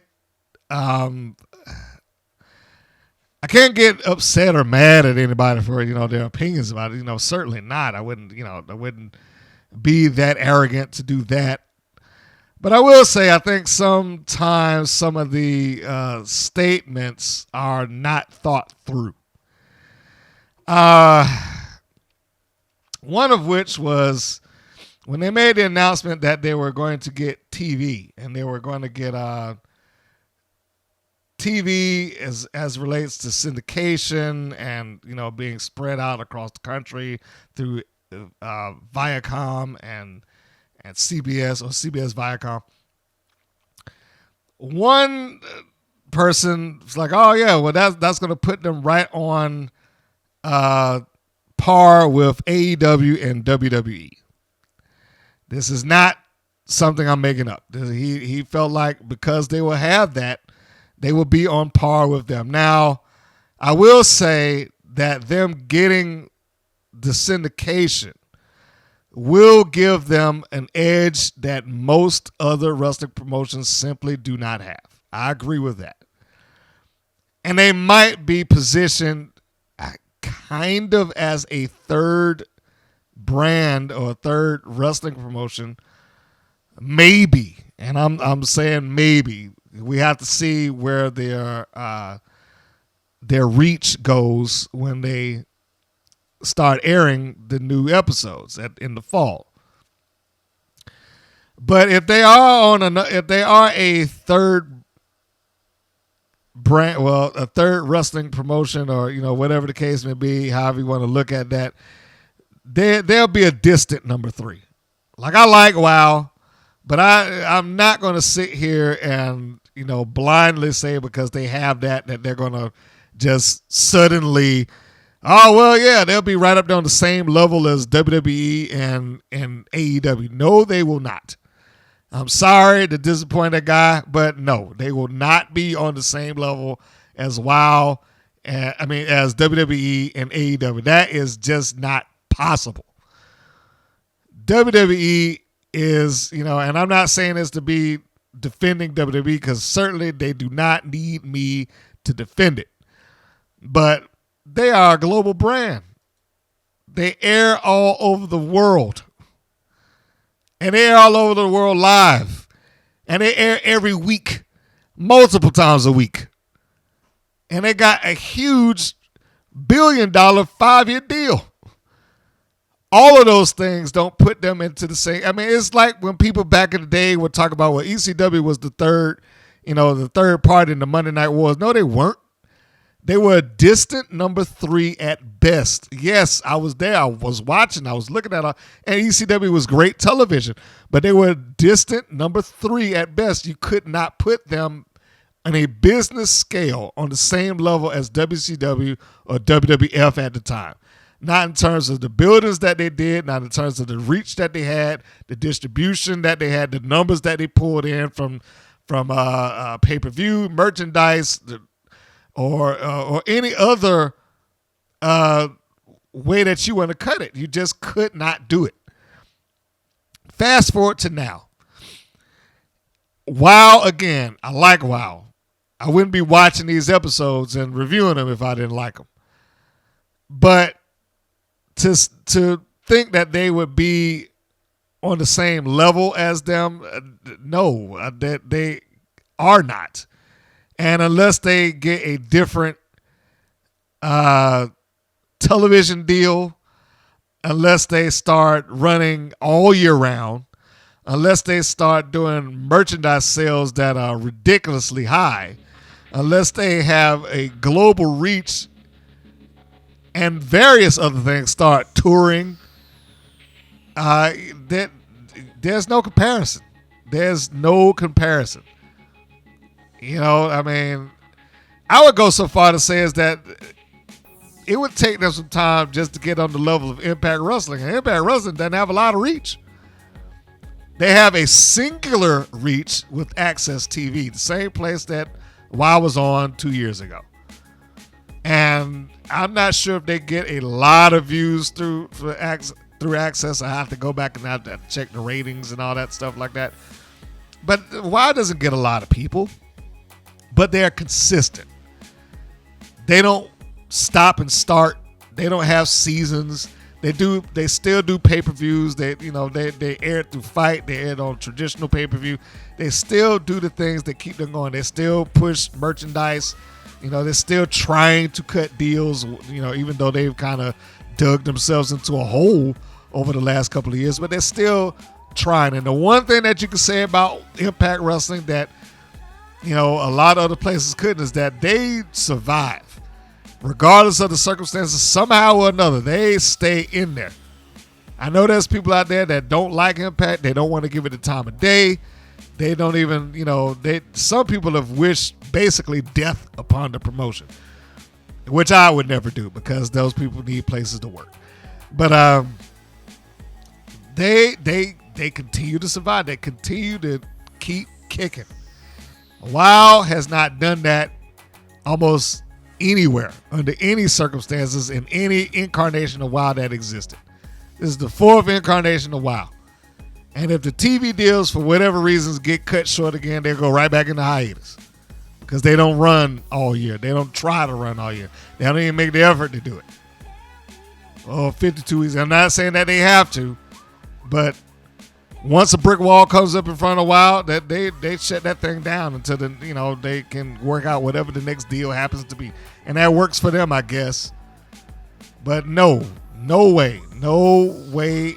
upset or mad at anybody for their opinions about it. Certainly not. I wouldn't be that arrogant to do that. But I will say, I think sometimes some of the statements are not thought through. One of which was when they made the announcement that they were going to get TV, and they were going to get TV as relates to syndication and being spread out across the country through Viacom and CBS, or CBS Viacom. One person was like, "Oh yeah, well that's going to put them right on par with AEW and WWE." This is not something I'm making up. He felt like because they will have that, they will be on par with them. Now, I will say that them getting the syndication will give them an edge that most other wrestling promotions simply do not have. I agree with that. And they might be positioned kind of as a third brand or a third wrestling promotion, maybe. And I'm saying maybe. We have to see where their their reach goes when they start airing the new episodes in the fall. But if they are a third brand, well, a third wrestling promotion, or whatever the case may be, however you want to look at that, they'll be a distant number 3. Like, I like WoW, but I'm not going to sit here and blindly say because they have that they're going to just suddenly, oh well, yeah, they'll be right up there on the same level as WWE and AEW. No, they will not. I'm sorry to disappoint that guy, but no, they will not be on the same level as WoW, as WWE and AEW. That is just not possible. WWE is, and I'm not saying this to be defending WWE, because certainly they do not need me to defend it. But they are a global brand. They air all over the world. And they air all over the world live. And they air every week, multiple times a week. And they got a huge $1 billion 5-year deal. All of those things don't put them into the same. It's like when people back in the day would talk about, well, ECW was the third part in the Monday Night Wars. No, they weren't. They were a distant number 3 at best. Yes, I was there. I was watching. I was looking at it. And ECW was great television. But they were a distant number 3 at best. You could not put them on a business scale on the same level as WCW or WWF at the time. Not in terms of the buildings that they did, not in terms of the reach that they had, the distribution that they had, the numbers that they pulled in from pay-per-view, merchandise, or any other way that you want to cut it. You just could not do it. Fast forward to now. WoW, again, I like WoW. I wouldn't be watching these episodes and reviewing them if I didn't like them. But to think that they would be on the same level as them, no, they are not. And unless they get a different television deal, unless they start running all year round, unless they start doing merchandise sales that are ridiculously high, unless they have a global reach and various other things, start touring, there's no comparison. There's no comparison. I would go so far to say is that it would take them some time just to get on the level of Impact Wrestling. And Impact Wrestling doesn't have a lot of reach. They have a singular reach with Access TV, the same place that WoW was on 2 years ago. And I'm not sure if they get a lot of views through Access. I have to go back and have to check the ratings and all that stuff like that. But WoW doesn't get a lot of people. But they're consistent. They don't stop and start. They don't have seasons. They still do pay-per-views. They air it through Fight. They air it on traditional pay-per-view. They still do the things that keep them going. They still push merchandise. They're still trying to cut deals, even though they've kind of dug themselves into a hole over the last couple of years, but they're still trying. And the one thing that you can say about Impact Wrestling that a lot of other places couldn't is that they survive. Regardless of the circumstances, somehow or another, they stay in there. I know there's people out there that don't like Impact. They don't want to give it the time of day. They don't even, some people have wished basically death upon the promotion, which I would never do because those people need places to work. But they continue to survive. They continue to keep kicking. WoW has not done that almost anywhere, under any circumstances, in any incarnation of WoW that existed. This is the 4th incarnation of WoW. And if the TV deals, for whatever reasons, get cut short again, they'll go right back into hiatus. Because they don't run all year. They don't try to run all year. They don't even make the effort to do it. 52 weeks. I'm not saying that they have to, but once a brick wall comes up in front of Wild, that they shut that thing down until they can work out whatever the next deal happens to be, and that works for them, I guess. But no way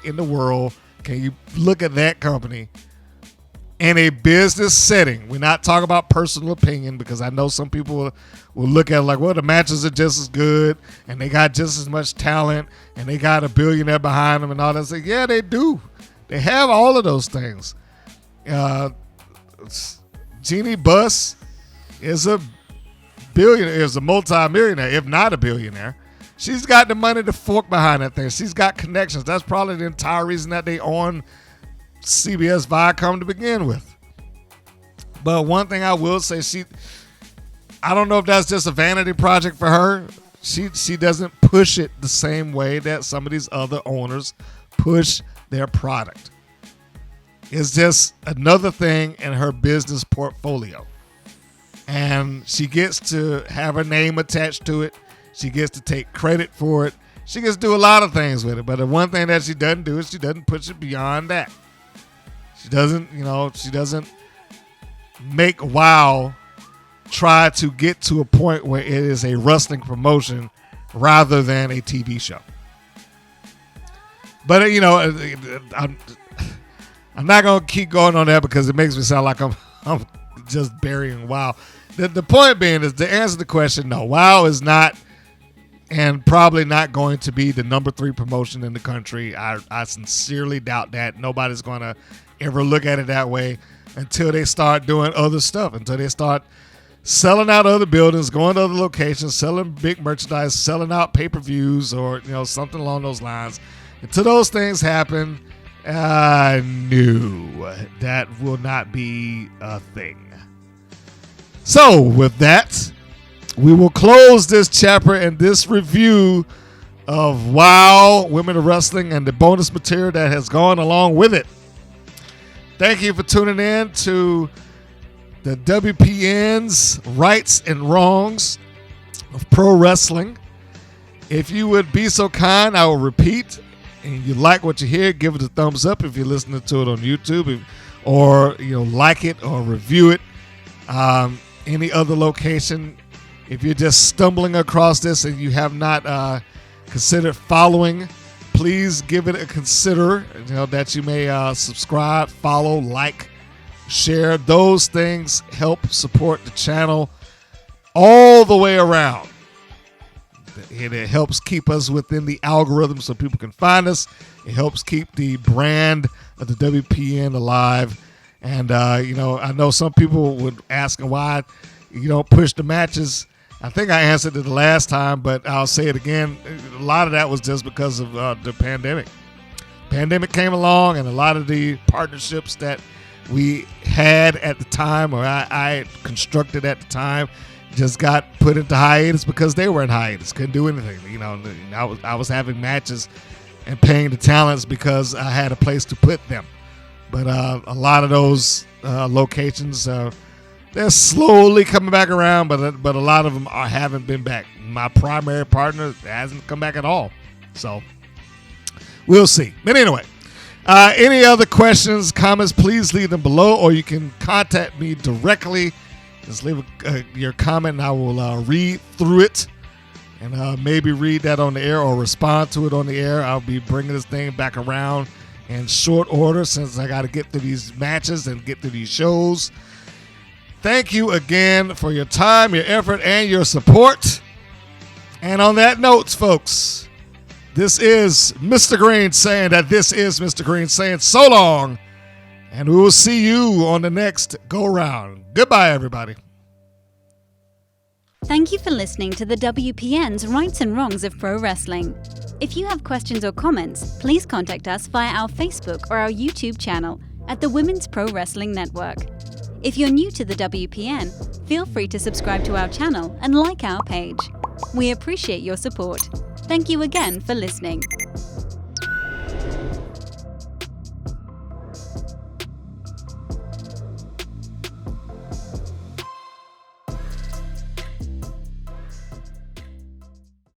in the world can you look at that company in a business setting. We're not talking about personal opinion, because I know some people will look at it like, well, the matches are just as good and they got just as much talent and they got a billionaire behind them and all that. Say, yeah, they do. They have all of those things. Jeannie Buss is a billionaire, is a multi-millionaire, if not a billionaire. She's got the money to fork behind that thing. She's got connections. That's probably the entire reason that they on CBS Viacom to begin with. But one thing I will say, I don't know if that's just a vanity project for her. She doesn't push it the same way that some of these other owners push their product. It's just another thing in her business portfolio. And she gets to have her name attached to it. She gets to take credit for it. She gets to do a lot of things with it. But the one thing that she doesn't do is she doesn't push it beyond that. She doesn't make WOW try to get to a point where it is a wrestling promotion rather than a TV show. But, I'm not going to keep going on that because it makes me sound like I'm just burying WOW. The point being is, to answer the question, no, WOW is not and probably not going to be the number 3 promotion in the country. I sincerely doubt that. Nobody's going to ever look at it that way until they start doing other stuff, until they start selling out other buildings, going to other locations, selling big merchandise, selling out pay-per-views or something along those lines. Until those things happen, no, that will not be a thing. So with that, we will close this chapter and this review of WOW Women of Wrestling and the bonus material that has gone along with it. Thank you for tuning in to the WPN's Rights and Wrongs of Pro Wrestling. If you would be so kind, I will repeat, and you like what you hear, give it a thumbs up if you're listening to it on YouTube, or like it or review it. Any other location, if you're just stumbling across this and you have not considered following, please give it a consider, that you may subscribe, follow, like, share. Those things help support the channel all the way around. It helps keep us within the algorithm so people can find us. It helps keep the brand of the WPN alive. And, I know some people would ask why you don't push the matches. I think I answered it the last time, but I'll say it again. A lot of that was just because of the pandemic. Pandemic came along, and a lot of the partnerships that we had at the time, or I constructed at the time, just got put into hiatus because they were in hiatus. Couldn't do anything. I was having matches and paying the talents because I had a place to put them. But a lot of those locations, they're slowly coming back around, but a lot of them haven't been back. My primary partner hasn't come back at all. So we'll see. But anyway, any other questions, comments, please leave them below, or you can contact me directly. Just leave your comment and I will read through it and maybe read that on the air or respond to it on the air. I'll be bringing this thing back around in short order since I got to get through these matches and get through these shows. Thank you again for your time, your effort, and your support. And on that note, folks, this is Mr. Green saying that this is Mr. Green saying so long, and we will see you on the next go-round. Goodbye, everybody. Thank you for listening to the WPN's Rights and Wrongs of Pro Wrestling. If you have questions or comments, please contact us via our Facebook or our YouTube channel at the Women's Pro Wrestling Network. If you're new to the WPN, feel free to subscribe to our channel and like our page. We appreciate your support. Thank you again for listening.